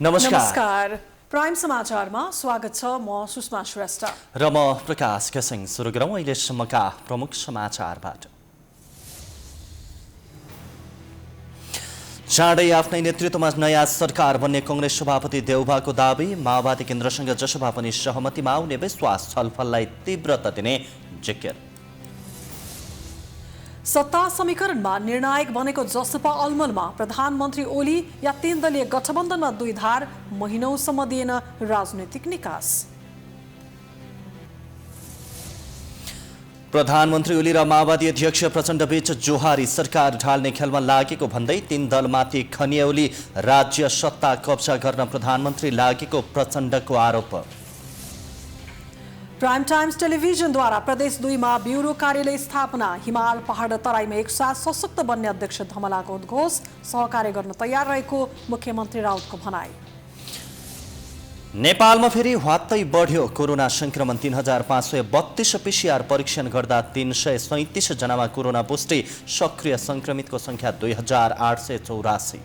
नमस्कार प्राइम समाचारमा स्वागत छ। म सुषमा श्रेष्ठ र म प्रकाश घिसिङ। सुरु गरौँ अहिलेसम्मका प्रमुख समाचारबाट। चाँडै आफ्नै नेतृत्वमा नयाँ सरकार बन्ने कांग्रेस सभापति देउबाको दाबी। माओवादी केन्द्रसँग जसपा पनि सहमतिमा आउने विश्वास। छलफललाई तीव्रता दिने जिकिर। सत्ता समीकरणमा निर्णायक बनेको जसपा अलमलमा प्रधानमन्त्री ओली या 3 दलीय गठबन्धनमा दुई धार। महिनौसम्म दिएन राजनैतिक निकास। प्रधानमन्त्री ओली र माओवादी अध्यक्ष प्रचण्डबीच जोहारी सरकार ढाल्ने खेलमा लागेको भन्दै 3 दलमाथि खनिए ओली। राज्य सत्ता कब्जा गर्न प्रधानमन्त्री लागेको प्रचण्डको आरोप। प्राइम टाइम्स टेलिभिजनद्वारा प्रदेश 2 मा ब्युरो कार्यालय स्थापना। हिमाल पहाड तराईमा एकसाथ सशक्त बन्ने अध्यक्ष धमलाको उद्घोष। सहकार्य गर्न तयार रहेको मुख्यमन्त्री राउतको भनाई। नेपालमा फेरि ह्वात्तै बढ्यो कोरोना संक्रमण। 3532 पीसीआर परीक्षण गर्दा 337 जनामा कोरोना पुष्टि। सक्रिय संक्रमितको संख्या 2884।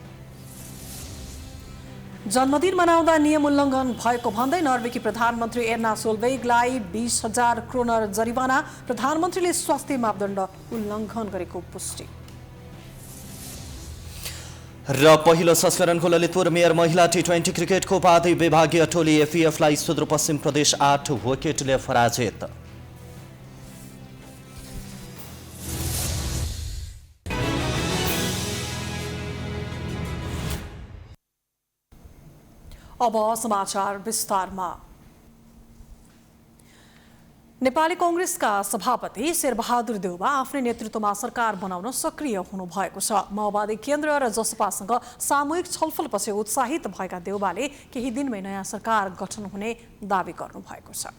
जन्मदिन मनाउँदा नियम उल्लङ्घन भएको भन्दै नर्वेकी प्रधानमन्त्री एर्ना सोलबेगलाई 20,000 क्रोनर जरिवाना। प्रधानमन्त्रीले स्वास्थ्य मापदण्ड उल्लङ्घन गरेको पुष्टि। र पहिलो संस्करणको ललितपुर मेयर महिला T20 क्रिकेटको उपाधि विभागीय टोली एफईएफलाई सुदूरपश्चिम प्रदेश 8 विकेटले पराजित। अब समाचार विस्तारमा। नेपाली कांग्रेसका सभापति शेरबहादुर देउबा आफ्नै नेतृत्वमा सरकार बनाउन सक्रिय हुनुभएको छ। माओवादी केन्द्र र जसपासँग सामूहिक छलफलपछि उत्साहित भएका देउबाले केही दिनमै नयाँ सरकार गठन हुने दावी गर्नुभएको छ।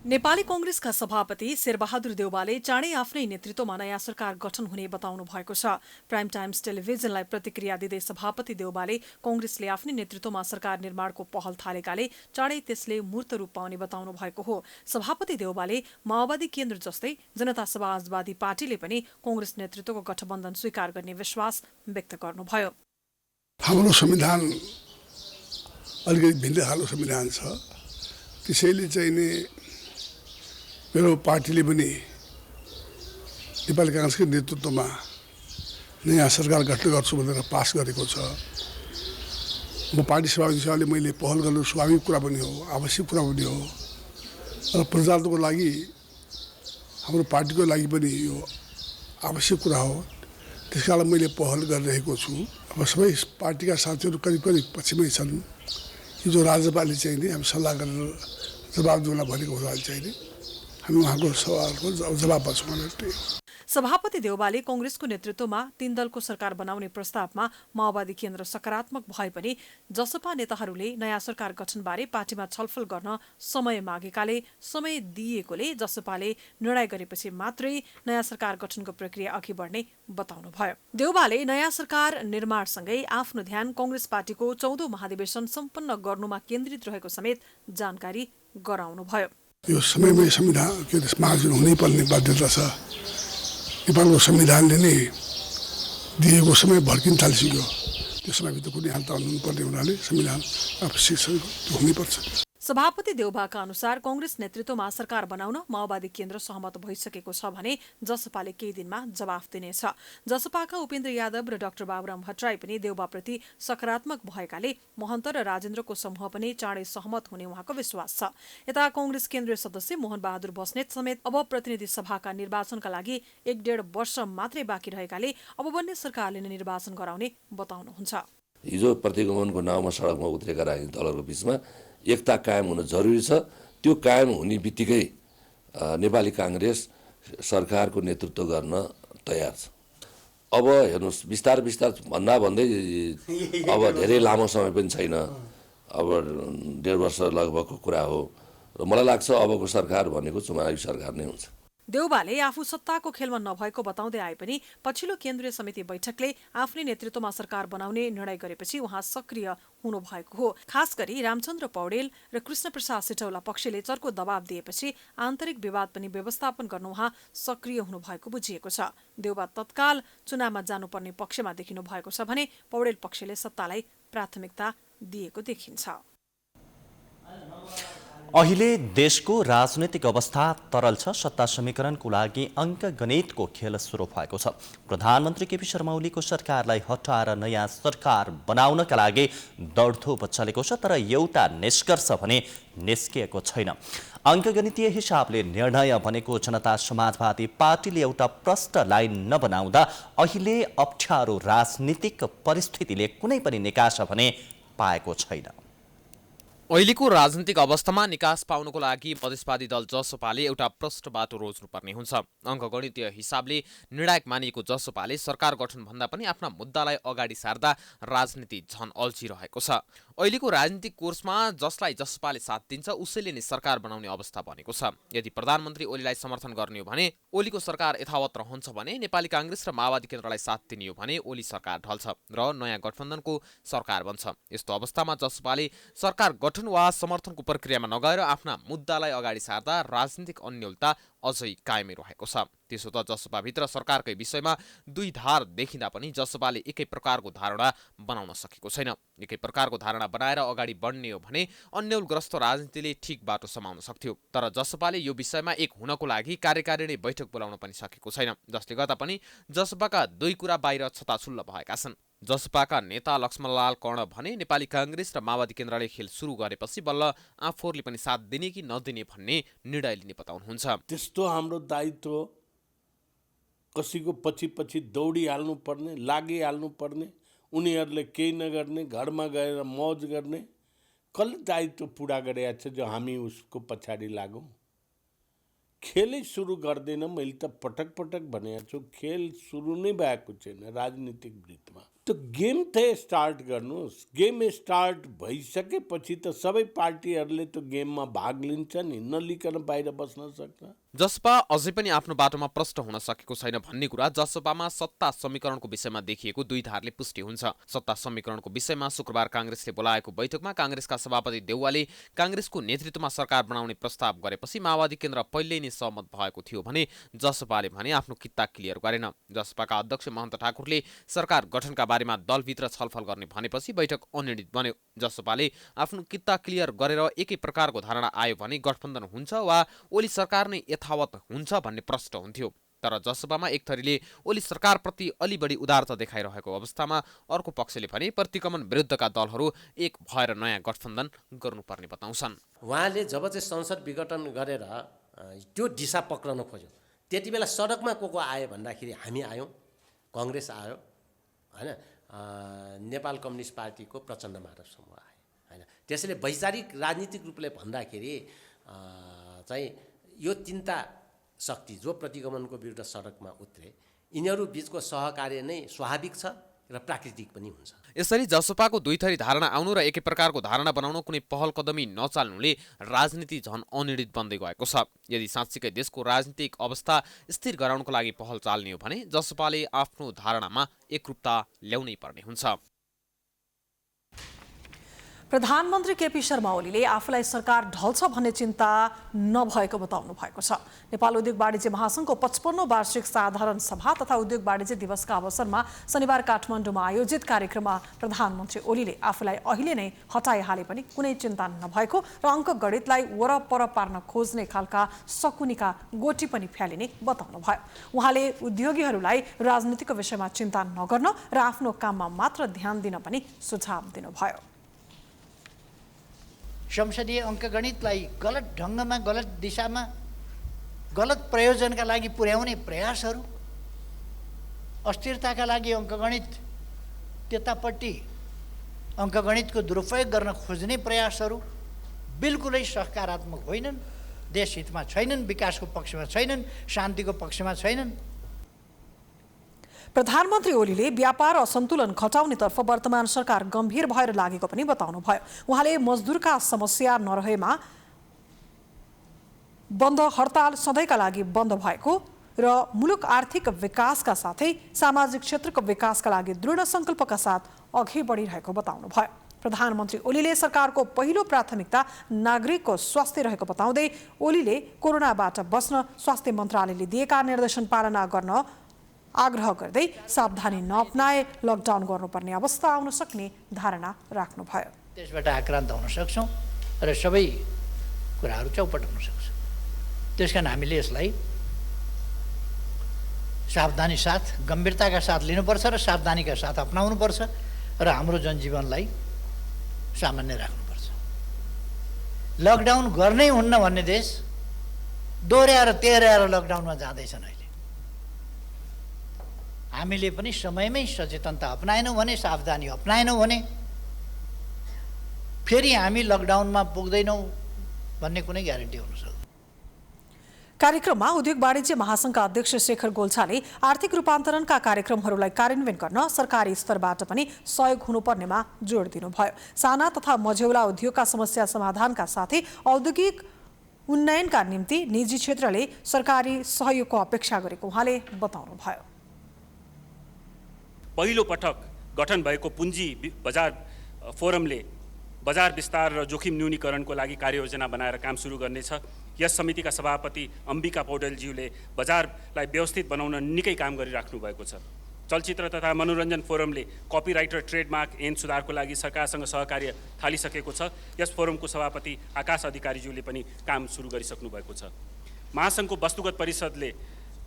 नेपाली कांग्रेसका सभापति शेरबहादुर देउबाले चाँडै आफ्नै नेतृत्वमा नयाँ सरकार गठन हुने बताउनु भएको छ। प्राइम टाइम्स टेलिभिजनलाई प्रतिक्रिया दिँदै सभापति देउबाले कांग्रेसले आफ्नै नेतृत्वमा सरकार निर्माणको पहल थालेकाले चाँडै त्यसले मूर्त रूप पाउने बताउनु भएको हो। सभापति देउबाले माओवादी केन्द्र जस्तै जनता समाजवादी पार्टीले पनि कांग्रेस नेतृत्वको गठबन्धन स्वीकार गर्ने विश्वास व्यक्त गर्नुभयो। हाम्रो संविधान अलिकति भिन्दै खालको संविधान छ, त्यसैले चाहिँ नि मेरो पार्टीले पनि नेपाली कांग्रेसकै नेतृत्वमा नयाँ सरकार गठन गर्छु भनेर पास गरेको छ। म पार्टी सभापति हिसाबले मैले पहल गर्नु स्वाभाविक कुरा पनि हो, आवश्यक कुरा पनि हो र प्रजातन्त्रको लागि हाम्रो पार्टीको लागि पनि यो आवश्यक कुरा हो। त्यसकारण मैले पहल गरिरहेको छु। अब सबै पार्टीका साथीहरू करिब करिब पछिमै छन्। यो जो राज्यपालले चाहिँ नि हामी सल्लाह गरेर जवाब दिउला भनेको हुनाले चाहिँ नि हामी उहाँको सवालको जवाब पाउँछौँ भनेर। सभापति देउबाले कांग्रेसको नेतृत्वमा 3 दलको सरकार बनाउने प्रस्तावमा माओवादी केन्द्र सकारात्मक भए पनि जसपा नेताहरूले नयाँ सरकार गठनबारे पार्टीमा छलफल गर्न समय मागेकाले समय दिएकोले जसपाले निर्णय गरेपछि मात्रै नयाँ सरकार गठनको प्रक्रिया अघि बढ्ने बताउनुभयो। देउबाले नयाँ सरकार निर्माणसँगै आफ्नो ध्यान कांग्रेस पार्टीको 14औं महाधिवेशन सम्पन्न गर्नुमा केन्द्रित रहेको समेत जानकारी गराउनुभयो। यो समयमै संविधान मार्जन हुनै पर्ने बाध्यता छ। नेपालको संविधानले नै दिएको समय भड्किन थालिसक्यो। त्यो समयभित्र कुनै हालत हुनुपर्ने हुनाले संविधान आवश्यक हुनैपर्छ। सभापति देउबाका अनुसार कांग्रेस नेतृत्वमा सरकार बनाउन माओवादी केन्द्र सहमत भइसकेको छ भने जसपाले केही दिनमा जवाफ दिनेछ। जसपाका उपेन्द्र यादव र डाक्टर बाबुराम भट्टराई पनि देउबाप्रति सकारात्मक भएकाले महन्त र राजेन्द्रको समूह पनि चाँडै सहमत हुने उहाँको विश्वास छ। यता कांग्रेस केन्द्रीय सदस्य मोहन बहादुर बस्नेत समेत अब प्रतिनिधि सभाका निर्वाचनका लागि 1.5 वर्ष मात्रै बाँकी रहेकाले अब बन्ने सरकारले नै निर्वाचन गराउने बताउनुहुन्छ। हिजो प्रतिगमनको नाउँमा सडकमा उत्रेका राजनीतिक दलहरूको बीचमा एकता कायम हुन जरुरी छ। त्यो कायम हुने बित्तिकै नेपाली कांग्रेस सरकारको नेतृत्व गर्न तयार छ। अब हेर्नुहोस् बिस्तार भन्दा भन्दै अब धेरै लामो समय पनि छैन। अब 1.5 वर्ष लगभगको कुरा हो र मलाई लाग्छ अबको सरकार भनेको चुनावी सरकार नै हुन्छ। देउबाले आफू सत्ताको खेलमा नभएको बताउँदै आए पनि पछिल्लो केन्द्रीय समिति बैठकले आफ्नै नेतृत्वमा सरकार बनाउने निर्णय गरेपछि उहाँ सक्रिय हुनुभएको हो। खास गरी रामचन्द्र पौडेल र कृष्णप्रसाद सिटौला पक्षले चर्को दबाव दिएपछि आन्तरिक विवाद पनि व्यवस्थापन गर्न उहाँ सक्रिय हुनुभएको बुझिएको छ। देउबा तत्काल चुनावमा जानुपर्ने पक्षमा देखिनु भएको छ भने पौडेल पक्षले सत्तालाई प्राथमिकता दिएको देखिन्छ। अहिले देशको राजनीतिक अवस्था तरल छ। सत्ता समीकरणको लागि अङ्कगणितको खेल सुरु भएको छ। प्रधानमन्त्री केपी शर्मा ओलीको सरकारलाई हटाएर नयाँ सरकार बनाउनका लागि दौडधुप चलेको छ, तर एउटा निष्कर्ष भने निस्किएको छैन। अङ्कगणितीय हिसाबले निर्णय भनेको जनता समाजवादी पार्टीले एउटा प्रष्ट लाइन नबनाउँदा अहिले अप्ठ्यारो राजनीतिक परिस्थितिले कुनै पनि निकास भने पाएको छैन। अहिलेको राजनीतिक अवस्थामा निकास पाउनको लागि मधेसवादी दल जसपाले एउटा प्रष्ट बाटो रोज्नुपर्ने हुन्छ। अङ्कगणितीय हिसाबले निर्णायक मानिएको जसपाले सरकार गठनभन्दा पनि आफ्ना मुद्दालाई अगाडि सार्दा राजनीति झन अल्झिरहेको छ। अहिलेको राजनीतिक कोर्समा जसलाई जसपाले साथ दिन्छ उसैले नै सरकार बनाउने अवस्था बनेको छ। यदि प्रधानमन्त्री ओलीलाई समर्थन गर्ने हो भने ओलीको सरकार यथावत रहन्छ भने नेपाली काङ्ग्रेस र माओवादी केन्द्रलाई साथ दिने हो भने ओली सरकार ढल्छ र नयाँ गठबन्धनको सरकार बन्छ। यस्तो अवस्थामा जसपाले सरकार गठन वा समर्थनको प्रक्रियामा नगएर आफ्ना मुद्दालाई अगाडि सार्दा राजनीतिक अन्योलता अझै कायमै रहेको छ। त्यसो त जसपाभित्र सरकारकै विषयमा दुई धार देखिँदा पनि जसपाले एकै प्रकारको धारणा बनाउन सकेको छैन। एकै प्रकारको धारणा बनाएर अगाडि बढ्ने हो भने अन्यलग्रस्त राजनीतिले ठिक बाटो समाउन सक्थ्यो। तर जसपाले यो विषयमा एक हुनको लागि कार्यकारिणी बैठक बोलाउन पनि सकेको छैन, जसले गर्दा पनि जसपाका दुई कुरा बाहिर छताछुल्ल भएका छन्। जसपाका नेता लक्ष्मणलाल कर्ण भने नेपाली काङ्ग्रेस र माओवादी केन्द्रले खेल सुरु गरेपछि बल्ल आफूहरूले पनि साथ दिने कि नदिने भन्ने निर्णय लिने बताउनुहुन्छ। त्यस्तो हाम्रो दायित्व कसैको पछि पछि दौडिहाल्नु पर्ने, लागिहाल्नु पर्ने, उनीहरूले केही नगर्ने, घरमा गएर मौज गर्ने कसले दायित्व पुरा गरेको छ जो हामी उसको पछाडि लागौँ? खेलै सुरु गर्दैन। मैले त पटक पटक भनेको छु, खेल सुरु नै भएको छैन राजनीतिक वृत्तमा। त गेम त स्टार्ट गर्नुहोस्। गेम स्टार्ट भइसकेपछि त सबै पार्टीहरूले त गेममा भाग लिन्छ नि, नलिकन बाहिर बस्न सक्छ। जसपा अझै पनि आफ्नो बाटोमा प्रष्ट हुन सकेको छैन भन्ने कुरा जसपामा सत्ता समीकरणको विषयमा देखिएको दुई धारले पुष्टि हुन्छ। सत्ता समीकरणको विषयमा शुक्रबार काङ्ग्रेसले बोलाएको बैठकमा काङ्ग्रेसका सभापति देउवाले काङ्ग्रेसको नेतृत्वमा सरकार बनाउने प्रस्ताव गरेपछि माओवादी केन्द्र पहिल्यै नै सहमत भएको थियो भने जसपाले भने आफ्नो कित्ता क्लियर गरेन। जसपाका अध्यक्ष महन्त ठाकुरले सरकार गठनका बारेमा दलभित्र छलफल गर्ने भनेपछि बैठक अनिर्णित बन्यो। जसपाले आफ्नो कित्ता क्लियर गरेर एकै प्रकारको धारणा आयो भने गठबन्धन हुन्छ वा ओली सरकार नै यथावत हुन्छ भन्ने प्रश्न हुन्थ्यो। तर जसपामा एक थरीले ओली सरकारप्रति अलि बढी उदारता देखाइरहेको अवस्थामा अर्को पक्षले भने प्रतिगमन विरुद्धका दलहरू एक भएर नयाँ गठबन्धन गर्नुपर्ने बताउँछन्। उहाँले जब चाहिँ संसद विघटन गरेर त्यो दिशा पक्रन खोज्यो त्यति बेला सडकमा को आयो भन्दाखेरि हामी आयौँ, कङ्ग्रेस आयो होइन, नेपाल कम्युनिस्ट पार्टीको प्रचण्ड माधव समूह आयो होइन। त्यसैले वैचारिक राजनीतिक रूपले भन्दाखेरि चाहिँ यो तिनवटा शक्ति जो प्रतिगमनको विरुद्ध सडकमा उत्रे यिनीहरू बीचको सहकार्य नै स्वाभाविक छ र प्राकृतिक पनि हुन्छ। यसरी जसपाको दुई थरी धारणा आउनु र एकै प्रकारको धारणा बनाउन कुनै पहल कदमी नचाल्नुले राजनीति झन अनिर्णित बन्दै गएको छ। यदि साँच्चीकै देशको राजनीतिक अवस्था स्थिर गराउनको लागि पहल चाल्ने हो भने जसपाले आफ्नो धारणामा एकरूपता ल्याउनै पर्ने हुन्छ। प्रधानमन्त्री केपी शर्मा ओलीले आफूलाई सरकार ढल्छ भन्ने चिन्ता नभएको बताउनु भएको छ। नेपाल उद्योग वाणिज्य महासङ्घको 55औं वार्षिक साधारण सभा तथा उद्योग वाणिज्य दिवसका अवसरमा शनिबार काठमाडौँमा आयोजित कार्यक्रममा प्रधानमन्त्री ओलीले आफूलाई अहिले नै हटाइहाले पनि कुनै चिन्ता नभएको र अङ्कगणितलाई वरपर पार्न खोज्ने खालका शकुनीका गोटी पनि फ्यालिने बताउनु भयो। उहाँले उद्योगीहरूलाई राजनीतिको विषयमा चिन्ता नगर्न र आफ्नो काममा मात्र ध्यान दिन पनि सुझाव दिनुभयो। संसदीय अङ्कगणितलाई गलत ढङ्गमा, गलत दिशामा, गलत प्रयोजनका लागि पुर्याउने प्रयासहरू, अस्थिरताका लागि अङ्कगणित त्यतापट्टि अङ्कगणितको दुरुपयोग गर्न खोज्ने प्रयासहरू बिल्कुलै सकारात्मक होइनन्, देशहितमा छैनन्, विकासको पक्षमा छैनन्, शान्तिको पक्षमा छैनन्। प्रधानमन्त्री ओलीले व्यापार असन्तुलन घटाउनेतर्फ वर्तमान सरकार गम्भीर भएर लागेको पनि बताउनुभयो। उहाँले मजदुरका समस्या नरहेमा बन्द हडताल सधैँका लागि बन्द भएको र मुलुक आर्थिक विकासका साथै सामाजिक क्षेत्रको विकासका लागि दृढ सङ्कल्पका साथ अघि बढिरहेको बताउनुभयो। प्रधानमन्त्री ओलीले सरकारको पहिलो प्राथमिकता नागरिकको स्वास्थ्य रहेको बताउँदै ओलीले कोरोनाबाट बस्न स्वास्थ्य मन्त्रालयले दिएका निर्देशन पालना गर्न आग्रह गर्दै सावधानी नअपनाए लकडाउन गर्नुपर्ने अवस्था आउन सक्ने धारणा राख्नुभयो। त्यसबाट आक्रान्त हुन सक्छौँ र सबै कुराहरू चौपट हुन सक्छ। त्यसकारण हामीले यसलाई सावधानी साथ गम्भीरताका साथ लिनुपर्छ र सावधानीका साथ अपनाउनुपर्छ र हाम्रो जनजीवनलाई सामान्य राख्नुपर्छ। लकडाउन गर्नै हुन्न भन्ने देश दोहोऱ्याएर तेह्रयाएर लकडाउनमा जाँदैछन्। अहिले हामीले पनि समयमै सचेतनता अपनाएनौँ भने, सावधानी अपनाएनौँ भने फेरि हामी लकडाउनमा पुग्दैनौँ भन्ने कुनै ग्यारेन्टी हुन सक्दैन। कार्यक्रममा उद्योग वाणिज्य महासङ्घका अध्यक्ष शेखर गोल्छाले आर्थिक रूपान्तरणका कार्यक्रमहरूलाई कार्यान्वयन गर्न सरकारी स्तरबाट पनि सहयोग हुनुपर्नेमा जोड दिनुभयो। साना तथा मझौला उद्योगका समस्या समाधानका साथै औद्योगिक उन्नयनका निम्ति निजी क्षेत्रले सरकारी सहयोगको अपेक्षा गरेको उहाँले बताउनुभयो। पहिलो पटक गठन भएको पुँजी बजार फोरमले बजार विस्तार र जोखिम न्यूनीकरणको लागि कार्ययोजना बनाएर काम सुरु गर्नेछ। यस समितिका सभापति अम्बिका पौडेलज्यूले बजारलाई व्यवस्थित बनाउन निकै काम गरिराख्नु भएको छ। चलचित्र तथा मनोरञ्जन फोरमले कपिराइट र ट्रेडमार्क ऐन सुधारको लागि सरकारसँग सहकार्य थालिसकेको छ। यस फोरमको सभापति आकाश अधिकारीज्यूले पनि काम सुरु गरिसक्नु भएको छ। महासङ्घको वस्तुगत परिषदले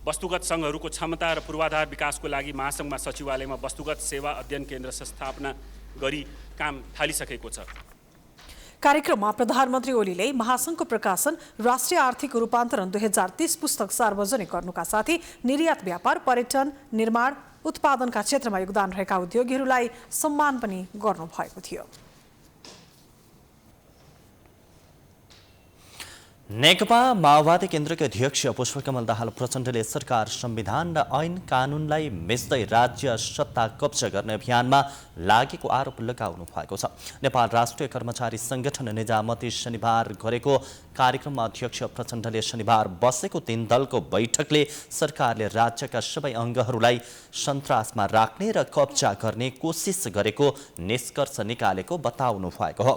वस्तुगत सङ्घहरूको क्षमता र पूर्वाधार विकासको लागि महासङ्घमा सचिवालयमा वस्तुगत सेवा अध्ययन केन्द्र स्थापना गरी काम थालिसकेको छ। कार्यक्रममा प्रधानमन्त्री ओलीले महासङ्घको प्रकाशन राष्ट्रिय आर्थिक रूपान्तरण 2030 पुस्तक सार्वजनिक गर्नुका साथै निर्यात व्यापार, पर्यटन, निर्माण, उत्पादनका क्षेत्रमा योगदान रहेका उद्योगीहरूलाई सम्मान पनि गर्नुभएको थियो। नेकपा माओवादी केन्द्रका अध्यक्ष पुष्पकमल दाहाल प्रचण्डले सरकार संविधान र ऐन कानुनलाई मिच्दै राज्य सत्ता कब्जा गर्ने अभियानमा लागेको आरोप लगाउनु भएको छ। नेपाल राष्ट्रिय कर्मचारी संगठन निजामती शनिबार गरेको कार्यक्रममा अध्यक्ष प्रचण्डले शनिबार बसेको 3 दलको बैठकले सरकारले राज्यका सबै अङ्गहरूलाई सन्तासमा राख्ने र कब्जा गर्ने कोसिस गरेको निष्कर्ष निकालेको बताउनु भएको हो।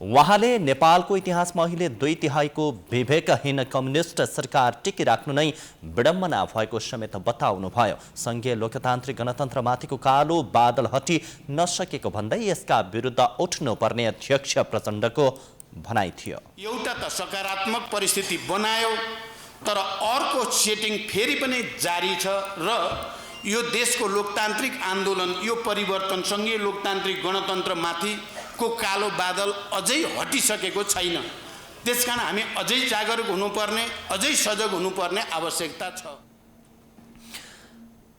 उहाँले नेपालको इतिहासमा अहिले 2/3 विवेकहीन कम्युनिस्ट सरकार टिकिराख्नु नै विडम्बना भएको समेत बताउनुभयो। सङ्घीय लोकतान्त्रिक गणतन्त्रमाथिको कालो बादल हटि नसकेको भन्दै यसका विरुद्ध उठ्नुपर्ने अध्यक्ष प्रचण्डको भनाइ थियो। एउटा त सकारात्मक परिस्थिति बनायो, तर अर्को सेटिङ फेरि पनि जारी छ र यो देशको लोकतान्त्रिक आन्दोलन, यो परिवर्तन सङ्घीय लोकतान्त्रिक गणतन्त्रमाथिको कालो बादल अझै हटिसकेको छैन। त्यसकारण हामी अझै जागरुक हुनुपर्ने, अझै सजग हुनुपर्ने आवश्यकता छ।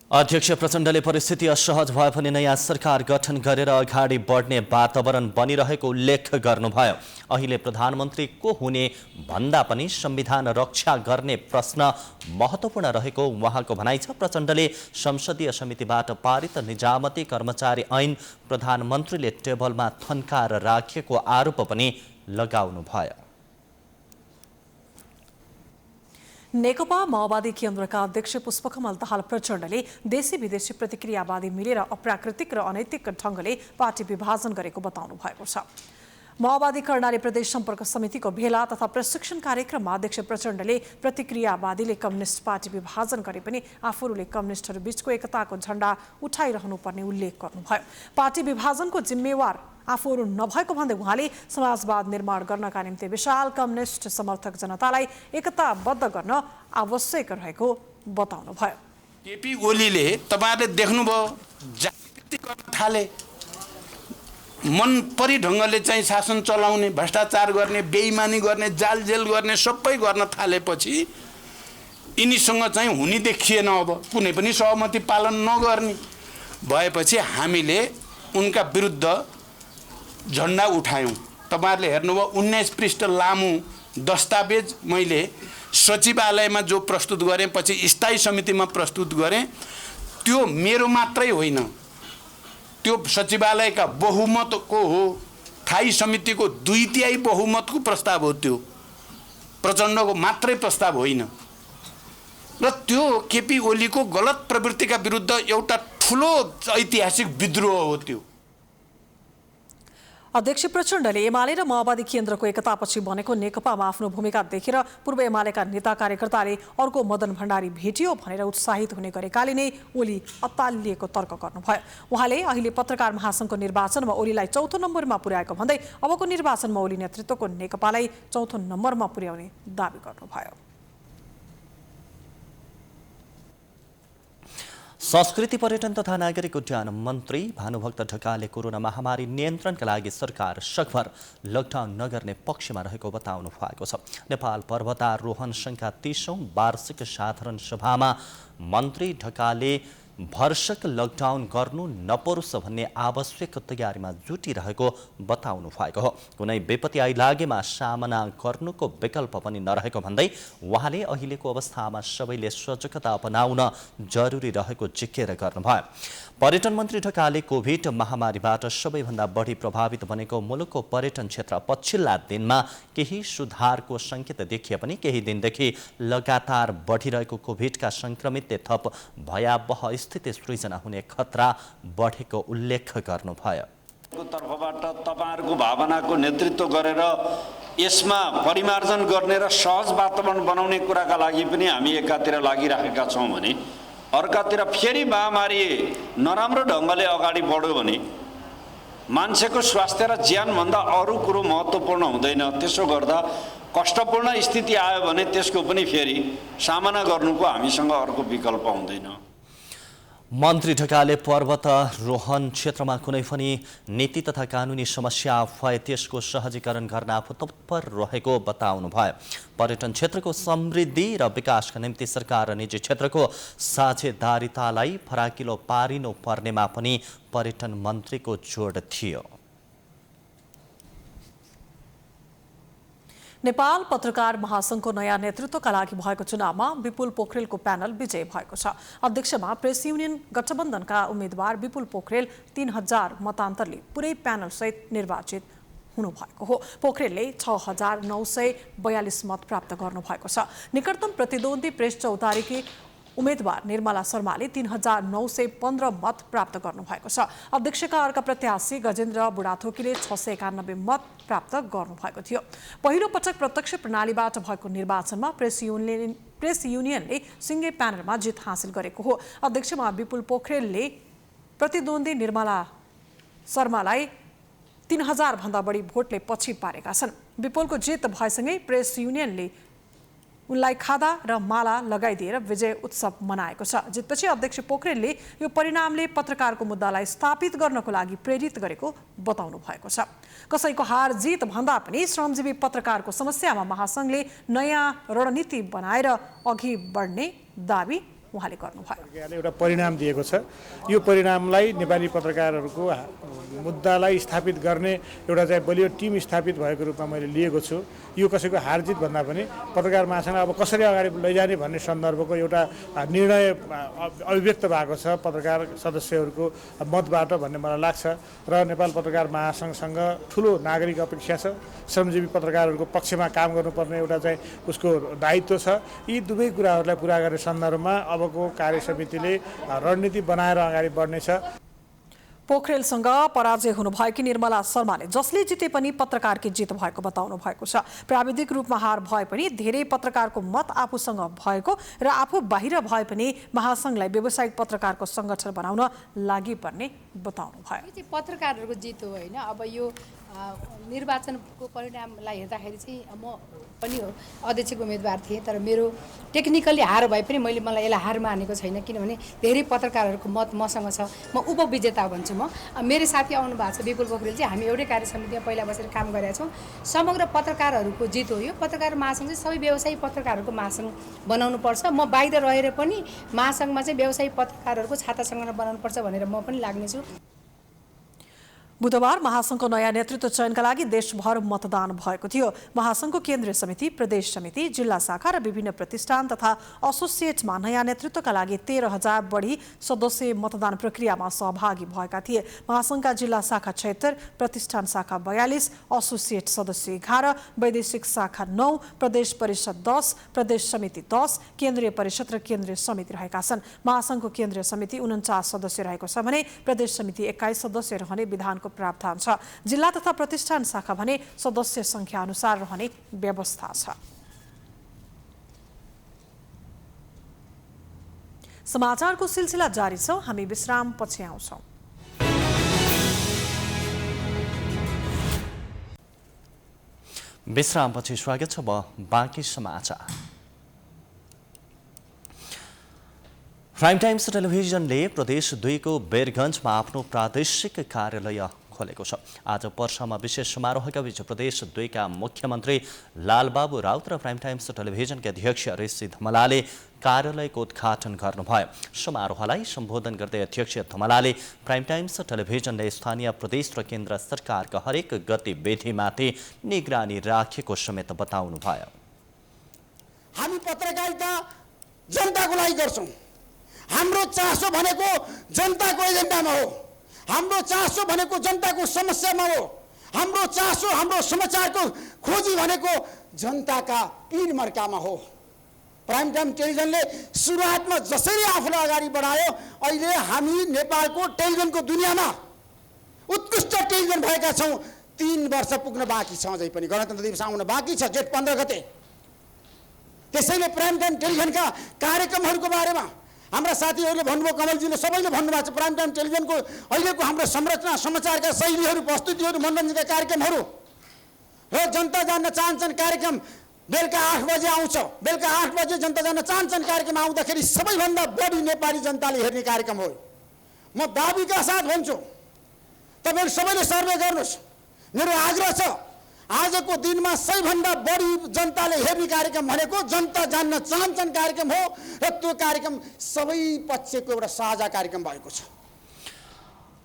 अध्यक्ष प्रचण्डले परिस्थिति असहज भए पनि नयाँ सरकार गठन गरेर अगाडि बढ्ने वातावरण बनिरहेको उल्लेख गर्नुभयो। अहिले प्रधानमन्त्री को हुने भन्दा पनि संविधान रक्षा गर्ने प्रश्न महत्त्वपूर्ण रहेको उहाँको भनाइ छ। प्रचण्डले संसदीय समितिबाट पारित निजामती कर्मचारी ऐन प्रधानमन्त्रीले टेबलमा थन्काएर राखेको आरोप पनि लगाउनुभयो। नेकपा माओवादी केन्द्रका अध्यक्ष पुष्पकमल दाहाल प्रचण्डले देशी विदेशी प्रतिक्रियावादी मिलेर अप्राकृतिक र अनैतिक ढङ्गले पार्टी विभाजन गरेको बताउनु भएको छ। माओवादी कर्णाली प्रदेश सम्पर्क समितिको भेला तथा प्रशिक्षण कार्यक्रममा अध्यक्ष प्रचण्डले प्रतिक्रियावादीले कम्युनिस्ट पार्टी विभाजन गरे पनि आफूहरूले कम्युनिस्टहरू बीचको एकताको झण्डा उठाइरहनुपर्ने उल्लेख गर्नुभयो। पार्टी विभाजनको जिम्मेवार आफूहरू नभएको भन्दै उहाँले समाजवाद निर्माण गर्नका निम्ति विशाल कम्युनिस्ट समर्थक जनतालाई एकताबद्ध गर्न आवश्यक रहेको बताउनुभयो। केपी ओलीले तपाईँहरूले देख्नुभयो जाति गर्न थाले, मन परी ढङ्गले चाहिँ शासन चलाउने, भ्रष्टाचार गर्ने, बेइमानी गर्ने, जालजेल गर्ने सबै गर्न थालेपछि यिनीसँग चाहिँ हुने देखिएन। अब कुनै पनि सहमति पालन नगर्ने भएपछि हामीले उनका विरुद्ध झन्डा उठायौँ। तपाईँहरूले हेर्नुभयो 19 पृष्ठ लामो दस्तावेज मैले सचिवालयमा जो प्रस्तुत गरेँ, पछि स्थायी समितिमा प्रस्तुत गरेँ। त्यो मेरो मात्रै होइन, त्यो सचिवालयका बहुमतको हो, स्थायी समितिको 2/3 बहुमतको प्रस्ताव हो। त्यो प्रचण्डको मात्रै प्रस्ताव होइन र त्यो केपी ओलीको गलत प्रवृत्तिका विरुद्ध एउटा ठुलो ऐतिहासिक विद्रोह हो त्यो। अध्यक्ष प्रचण्डले एमाले र माओवादी केन्द्रको एकतापछि बनेको नेकपामा आफ्नो भूमिका देखेर पूर्व एमालेका नेता कार्यकर्ताले अर्को मदन भण्डारी भेटियो भनेर उत्साहित हुने गरेकाले नै ओली अत्तालिएको तर्क गर्नुभयो। उहाँले अहिले पत्रकार महासङ्घको निर्वाचनमा ओलीलाई चौथो नम्बरमा पुर्याएको भन्दै अबको निर्वाचनमा ओली नेतृत्वको नेकपालाई चौथो नम्बरमा पुर्याउने दावी गर्नुभयो। संस्कृति पर्यटन तथा नागरिक उड्डयन मन्त्री भानुभक्त ढकालले कोरोना महामारी नियन्त्रणका लागि सरकार सकभर लकडाउन नगर्ने पक्षमा रहेको बताउनु भएको छ। नेपाल पर्वतारोहण सङ्घका 30औं वार्षिक साधारण सभामा मन्त्री ढकालले भरसक लकडाउन गर्नु नपरोस् भन्ने आवश्यक तयारीमा जुटिरहेको बताउनु भएको हो। कुनै विपत्ति आइलागेमा सामना गर्नुको विकल्प पनि नरहेको भन्दै उहाँले अहिलेको अवस्थामा सबैले सजगता अपनाउन जरुरी रहेको जिकिर गर्नुभयो। पर्यटन मन्त्री ढकालले कोभिड महामारीबाट सबैभन्दा बढी प्रभावित बनेको मुलुकको पर्यटन क्षेत्र पछिल्ला दिनमा केही सुधारको सङ्केत देखिए पनि केही दिनदेखि लगातार बढिरहेको कोभिडका सङ्क्रमितले थप भयावह स्थिति सृजना हुने खतरा बढेको उल्लेख गर्नुभयो। तर्फबाट तपाईहरुको भावनाको नेतृत्व गरेर यसमा परिमार्जन गर्ने र सहज वातावरण बनाउने कुराका लागि पनि हामी एकातिर लागिराखेका छौं भने अर्कातिर फेरि महामारी नराम्रो ढङ्गले अगाडि बढ्यो भने मान्छेको स्वास्थ्य र ज्यान भन्दा अरू कुरो महत्त्वपूर्ण हुँदैन। त्यसो गर्दा कष्टपूर्ण स्थिति आयो भने त्यसको पनि फेरि सामना गर्नुको हामीसँग अर्को विकल्प हुँदैन। मन्त्री ढकालले पर्वतारोहण क्षेत्रमा कुनै पनि नीति तथा कानुनी समस्या भए त्यसको सहजीकरण गर्न आफू तत्पर रहेको बताउनु भयो। पर्यटन क्षेत्रको समृद्धि र विकासका निम्ति सरकार र निजी क्षेत्रको साझेदारीतालाई फराकिलो पारिनु पर्नेमा पनि पर्यटन मन्त्रीको जोड थियो। नेपाल पत्रकार महासङ्घको नयाँ नेतृत्वका लागि भएको चुनावमा विपुल पोखरेलको प्यानल विजयी भएको छ। अध्यक्षमा प्रेस युनियन गठबन्धनका उम्मेद्वार विपुल पोखरेल 3000 मतान्तरले पुरै प्यानलसहित निर्वाचित हुनुभएको हो। पोखरेलले 6942 मत प्राप्त गर्नुभएको छ। निकटतम प्रतिद्वन्दी प्रेस चौतारीकी उम्मेद्वार निर्मला शर्माले 3915 मत प्राप्त गर्नुभएको छ। अध्यक्षका अर्का प्रत्याशी गजेन्द्र बुढाथोकीले 691 मत प्राप्त गर्नुभएको थियो। पहिलो पटक प्रत्यक्ष प्रणालीबाट भएको निर्वाचनमा प्रेस युनियनले सिङ्गे प्यानलमा जित हासिल गरेको हो। अध्यक्षमा विपुल पोखरेलले प्रतिद्वन्दी निर्मला शर्मालाई 3000 भन्दा बढी भोटले पछि पारेका छन्। विपुलको जित भएसँगै प्रेस युनियनले उनलाई खादा र माला लगाइदिएर विजय उत्सव मनाएको छ। जितपछि अध्यक्ष पोखरेलले यो परिणामले पत्रकारको मुद्दालाई स्थापित गर्नको लागि प्रेरित गरेको बताउनु भएको छ। कसैको हार जित भन्दा पनि श्रमजीवी पत्रकारको समस्यामा महासङ्घले नयाँ रणनीति बनाएर अघि बढ्ने दावी उहाँले गर्नुभयो। एउटा परिणाम दिएको छ। यो परिणामलाई नेपाली पत्रकारहरूको मुद्दालाई स्थापित गर्ने एउटा चाहिँ बलियो टिम स्थापित भएको रूपमा मैले लिएको छु। यो कसैको हार जित भन्दा पनि पत्रकार महासङ्घ अब कसरी अगाडि लैजाने भन्ने सन्दर्भको एउटा निर्णय अभिव्यक्त भएको छ पत्रकार सदस्यहरूको मतबाट भन्ने मलाई लाग्छ। र नेपाल पत्रकार महासङ्घसँग ठुलो नागरिक अपेक्षा छ। श्रमजीवी पत्रकारहरूको पक्षमा काम गर्नुपर्ने एउटा चाहिँ उसको दायित्व छ। यी दुवै कुराहरूलाई पुरा गर्ने सन्दर्भमा अबको कार्य समितिले रणनीति बनाएर अगाडि बढ्नेछ। पोखरेलसँग पराजय हुनुभएकी निर्मला शर्माले जसले जिते पनि पत्रकारकी जित भएको बताउनु भएको छ। प्राविधिक रूपमा हार भए पनि धेरै पत्रकारको मत आफूसँग भएको र आफू बाहिर भए पनि महासङ्घलाई व्यावसायिक पत्रकारको सङ्गठन बनाउन लागि पर्ने बताउनु भयो। पत्रकारहरूको जित हो होइन। अब यो निर्वाचनको परिणामलाई हेर्दाखेरि चाहिँ म पनि अध्यक्षको उम्मेदवार थिएँ, तर मेरो टेक्निकली हार भए पनि मलाई यसलाई हार मानेको छैन, किनभने धेरै पत्रकारहरूको मत मसँग छ। म उपविजेता भन्छु। म मेरो साथी आउनु भएको छ विपुल पोखरेल चाहिँ, हामी एउटै कार्य समितिमा पहिला बसेर काम गरेका छौँ। समग्र पत्रकारहरूको जित हो यो। पत्रकार महासङ्घ चाहिँ सबै व्यवसायिक पत्रकारहरूको महासङ्घ बनाउनु पर्छ। म बाहिर रहेर पनि महासङ्घमा चाहिँ व्यवसायिक पत्रकारहरूको छाता सङ्गठन बनाउनु पर्छ भनेर म पनि लाग्नेछु। बुधबार महासङ्घको नयाँ नेतृत्व चयनका लागि देशभर मतदान भएको थियो। महासङ्घको केन्द्रीय समिति, प्रदेश समिति, जिल्ला शाखा र विभिन्न प्रतिष्ठान तथा एसोसिएटमा नयाँ नेतृत्वका लागि 13,000 बढी सदस्य मतदान प्रक्रियामा सहभागी भएका थिए। महासङ्घका जिल्ला शाखा 76, प्रतिष्ठान शाखा 42, एसोसिएट सदस्य 11, वैदेशिक शाखा 9, प्रदेश परिषद 10, प्रदेश समिति 10, केन्द्रीय परिषद र केन्द्रीय समिति रहेका छन्। महासङ्घको केन्द्रीय समिति 49 सदस्य रहेको छ भने प्रदेश समिति 21 सदस्य रहने विधानको प्रावधान छ। जिल्ला तथा प्रतिष्ठान शाखा भने सदस्य संख्या अनुसार रहने व्यवस्था छ। समाचारको सिलसिला जारी छ, हामी विश्राम पछि आउँछौं। विश्रामपछि स्वागत छ। बाँकी समाचार। प्राइम टाइम्स टेलिभिजनले प्रदेश 2 को बेरगञ्जमा आफ्नो प्रादेशिक कार्यालय खोलेको छ। आज पर्सामा विशेष समारोहका बीच प्रदेश 2 का मुख्यमन्त्री लालबाबु राउत र प्राइम टाइम्स टेलिभिजनका अध्यक्ष ऋषि धमलाले कार्यालयको उद्घाटन गर्नुभयो। समारोहलाई सम्बोधन गर्दै अध्यक्ष धमलाले प्राइम टाइम्स टेलिभिजनले स्थानीय प्रदेश र केन्द्र सरकारका हरेक गतिविधिमाथि निगरानी राखेको समेत बताउनुभयो। हामी पत्रकारिता जनताको लागि गर्छौं। हाम्रो चासो भनेको जनताको एजेन्डामा हो। हाम्रो चासो भनेको जनताको समस्यामा हो। हाम्रो चासो, हाम्रो समाचारको खोजी भनेको जनताका पीर मर्कामा हो। प्राइम टाइम टेलिभिजनले सुरुवातमा जसरी आफूलाई अगाडि बढायो, अहिले हामी नेपालको टेलिभिजनको दुनियाँमा उत्कृष्ट टेलिभिजन भएका छौं। 3 वर्ष पुग्न बाँकी छ, अझै पनि गणतन्त्र दिवस आउन बाँकी छ, जेठ 15 गते। त्यसैले प्राइम टाइम टेलिभिजनका कार्यक्रमहरूको बारेमा हाम्रा साथीहरूले भन्नुभयो, कमलजीले सबैले भन्नुभएको छ, प्राइम टाइम टेलिभिजनको अहिलेको हाम्रो संरचना, समाचारका शैलीहरू, प्रस्तुतिहरू, मनोरञ्जनका कार्यक्रमहरू र जनता जान्न चाहन्छन् कार्यक्रम बेलुका 8 बजे आउँछ। बेलुका 8 बजे जनता जान्न चाहन्छन् कार्यक्रम आउँदाखेरि सबैभन्दा बढी नेपाली जनताले हेर्ने कार्यक्रम हो। म दाबीका साथ भन्छु, तपाईहरु सबैले सर्वे गर्नुस्। मेरो आग्रह छ, आजको दिनमा सबैभन्दा बढी जनताले हेर्ने कार्यक्रम भनेको जनता जान्न चाहन्छन् कार्यक्रम हो र त्यो कार्यक्रम सबै पक्षको एउटा साझा कार्यक्रम भएको छ।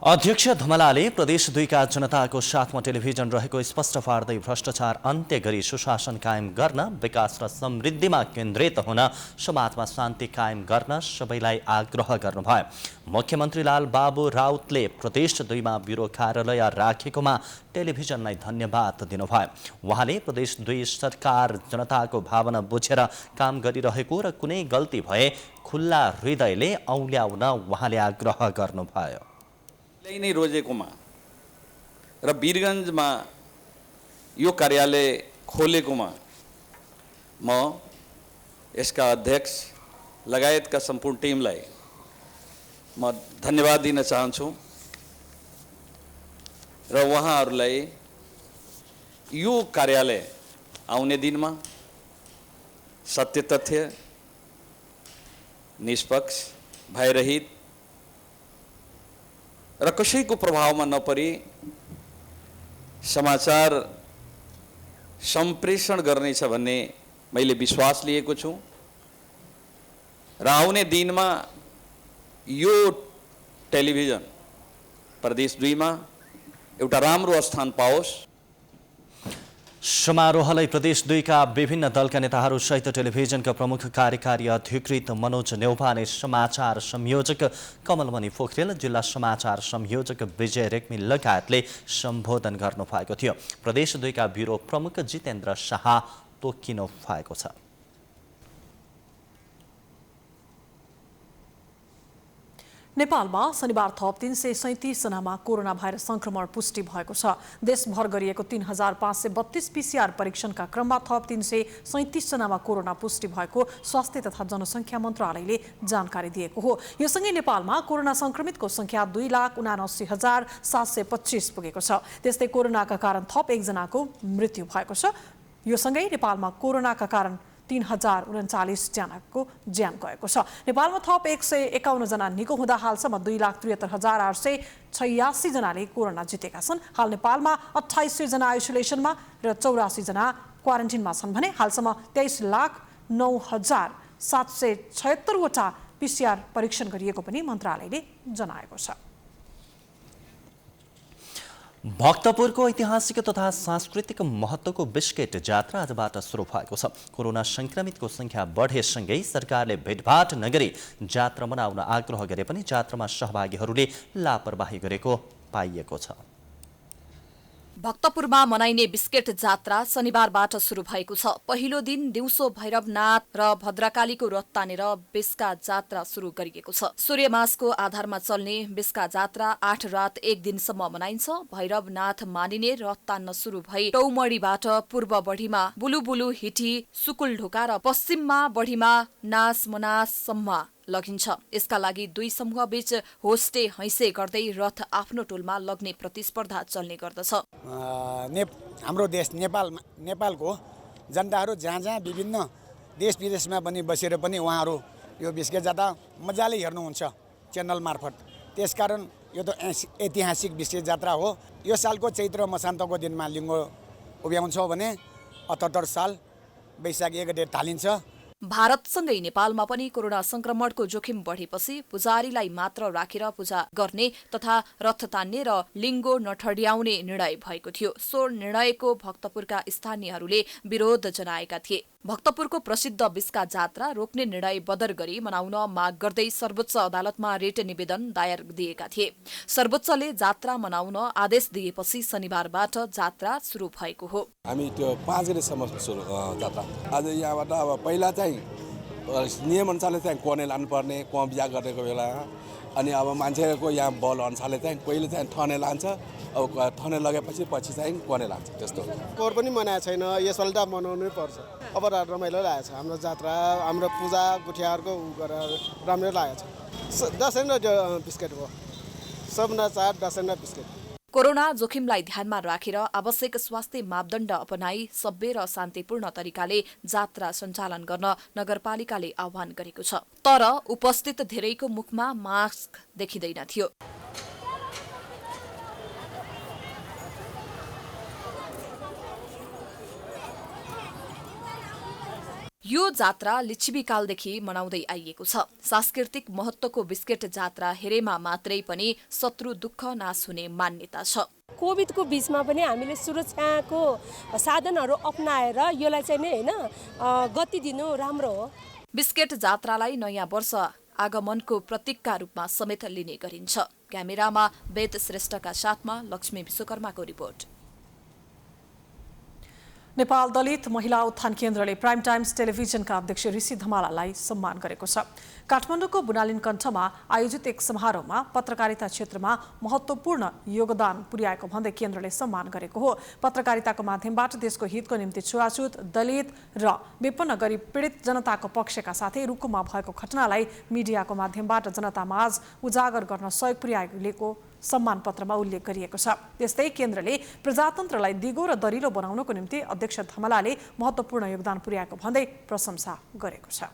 अध्यक्ष धमलाले प्रदेश 2 का जनताको साथमा टेलिभिजन रहेको स्पष्ट पार्दै भ्रष्टाचार अन्त्य गरी सुशासन कायम गर्न, विकास र समृद्धिमा केन्द्रित हुन, समाजमा शान्ति कायम गर्न सबैलाई आग्रह गर्नुभयो। मुख्यमन्त्री लालबाबु राउतले प्रदेश 2 मा ब्युरो कार्यालय राखेकोमा टेलिभिजनलाई धन्यवाद दिनुभयो। उहाँले प्रदेश 2 सरकार जनताको भावना बुझेर काम गरिरहेको र कुनै गल्ती भए खुल्ला हृदयले औल्याउन उहाँले आग्रह गर्नुभयो। नै रोजेकोमा र वीरगञ्जमा यो कार्यालय खोलेकोमा म यसका अध्यक्ष लगायतका सम्पूर्ण टिमलाई म धन्यवाद दिन चाहन्छु र उहाँहरूलाई यो कार्यालय आउने दिनमा सत्य तथ्य, निष्पक्ष, भयरहित र कसैको प्रभावमा नपरी समाचार सम्प्रेषण गर्नेछ भन्ने मैले विश्वास लिएको छु र आउने दिनमा यो टेलिभिजन प्रदेश 2 मा एउटा राम्रो स्थान पाओस्। समारोहलाई प्रदेश 2 का विभिन्न दलका नेताहरू सहित टेलिभिजनका प्रमुख कार्यकारी अधिकृत मनोज नेउपाने, समाचार संयोजक कमलमणि पोखरेल, जिल्ला समाचार संयोजक विजय रेग्मी लगायतले सम्बोधन गर्नुभएको थियो। प्रदेश 2 का ब्युरो प्रमुख जितेन्द्र शाह तोकिनु भएको छ। नेपालमा शनिबार थप 337 जनामा कोरोना भाइरस संक्रमण पुष्टि भएको छ। देशभर गरिएको 3532 पीसीआर परीक्षणका क्रममा थप 337 जनामा कोरोना पुष्टि भएको स्वास्थ्य तथा जनसङ्ख्या मन्त्रालयले जानकारी दिएको हो। यो सँगै नेपालमा कोरोना संक्रमितको संख्या 2,79,725 पुगेको छ। त्यस्तै कोरोनाका कारण थप 1 जनाको मृत्यु भएको छ। यो सँगै नेपालमा कोरोनाका कारण 3039 जनाको ज्यान गएको छ। नेपालमा थप 151 जना निको हुँदा हालसम्म 2,73,886 जनाले कोरोना जितेका छन्। हाल नेपालमा 2800 जना आइसोलेसनमा र 84 जना क्वारेन्टिनमा छन् भने हालसम्म 23,09,776 वटा पीसीआर परीक्षण गरिएको पनि मन्त्रालयले जनाएको छ। भक्तपुरको ऐतिहासिक तथा सांस्कृतिक महत्त्वको बिस्केट जात्रा आजबाट सुरु भएको छ। कोरोना संक्रमितको संख्या बढेसँगै सरकारले भेटभाट नगरी जात्रा मनाउन आग्रह गरे पनि जात्रामा सहभागीहरूले लापरवाही गरेको पाइएको छ। भक्तपुरमा मनाइने बिस्केट जात्रा शनिबारबाट सुरु भएको छ। पहिलो दिन दिउँसो भैरवनाथ र भद्रकालीको रथ तानेर बिस्का जात्रा सुरु गरिएको छ। सूर्यमासको आधारमा चल्ने बिस्का जात्रा 8 रात 1 दिनसम्म मनाइन्छ। भैरवनाथ मानिने रथ तान्न सुरु भई टौमडीबाट पूर्व बढीमा बुलुबुलु हिटी सुकुलढोका र पश्चिममा बढीमा नास मनाससम्म लगिन्छ। यसका लागि दुई समूह बीच होस्टे हैसे गर्दै रथ आफ्नो टोलमा लग्ने प्रतिस्पर्धा चल्ने गर्दछ। हाम्रो देश नेपालको जनताहरू जहाँ जहाँ विभिन्न देश विदेशमा पनि बसेर पनि उहाँहरू यो बिस्केट जात्रा मजाले हेर्नुहुन्छ च्यानल मार्फत। त्यसकारण यो त ऐतिहासिक बिस्केट जात्रा हो। यो सालको चैत्र मसान्तको दिनमा लिङ्गो उभ्याउँछौँ भने 78 साल वैशाख 1 गते थालिन्छ। भारतसँगै नेपालमा पनि कोरोना संक्रमणको जोखिम बढेपछि पुजारीलाई मात्र राखेर पूजा गर्ने तथा रथ तान्ने र लिङ्गो नठड्याउने निर्णय भएको थियो। सो निर्णयको भक्तपुरका स्थानीयहरूले विरोध जनाएका थिए। भक्तपुरको प्रसिद्ध बिस्का जात्रा रोक्ने निर्णय बदर गरी मनाउन माग गर्दै सर्वोच्च अदालतमा रिट निवेदन दायर दिएका थिए। सर्वोच्चले जात्रा मनाउन आदेश दिएपछि शनिबारबाट जात्रा सुरु भएको हो। हामी त्यो 5 गतेसम्म सुरु जात्रा आज यहाँबाट अब पहिला चाहिँ नियम अनुसारले चाहिँ कोने लानुपर्ने कोहा बिहा गरेको बेला अनि अब मान्छेको यहाँ बल अनुसारले चाहिँ पहिले चाहिँ ठने लान्छ। अब ठने लगेपछि पछि चाहिँ कोने लान्छ। त्यस्तो कोर पनि मनाएको छैन। यसपालि त मनाउनै पर्छ। अब रमाइलो लागेको छ हाम्रो जात्रा। हाम्रो पूजा गुठियाहरूको गरेर राम्रो लागेको छ। दसैँ र बिस्केट हो। सबभन्दा चाड दसैँ र बिस्केट। कोरोना जोखिमलाई ध्यानमा राखेर आवश्यक स्वास्थ्य मापदण्ड अपनाई सभ्य र शान्तिपूर्ण तरिकाले जात्रा सञ्चालन गर्न नगरपालिकाले आह्वान गरेको छ। तर उपस्थित धेरैको मुखमा मास्क देखिँदैन थियो। यो जात्रा लिच्छवीकालदेखि मनाउँदै आइएको छ। सांस्कृतिक महत्त्वको बिस्केट जात्रा हेरेमा मात्रै पनि शत्रु दुःख नाश हुने मान्यता छ। कोभिडको बीचमा पनि हामीले सुरक्षाको साधनहरू अपनाएर यसलाई चाहिँ नि हैन गति दिनु राम्रो हो। बिस्केट जात्रालाई नयाँ वर्ष आगमनको प्रतीकका रूपमा समेत लिने गरिन्छ। क्यामेरामा वेद श्रेष्ठका साथमा लक्ष्मी विश्वकर्माको रिपोर्ट। नेपाल दलित महिला उत्थान केन्द्रले प्राइम टाइम्स टेलिभिजनका अध्यक्ष ऋषि धमालालाई सम्मान गरेको छ। काठमाडौँको बुनालिन कण्ठमा आयोजित एक समारोहमा पत्रकारिता क्षेत्रमा महत्त्वपूर्ण योगदान पुर्याएको भन्दै केन्द्रले सम्मान गरेको हो। पत्रकारिताको माध्यमबाट देशको हितको निम्ति छुवाछुत, दलित र विपन्न गरीब पीडित जनताको पक्षका साथै रुकुममा भएको घटनालाई मिडियाको माध्यमबाट जनतामाझ उजागर गर्न सहयोग पुर्याएको सम्मान पत्रमा उल्लेख गरिएको छ। त्यस्तै केन्द्रले प्रजातन्त्रलाई दिगो र दरिलो बनाउनको निम्ति अध्यक्ष धमलाले महत्त्वपूर्ण योगदान पुर्याएको भन्दै प्रशंसा गरेको छ।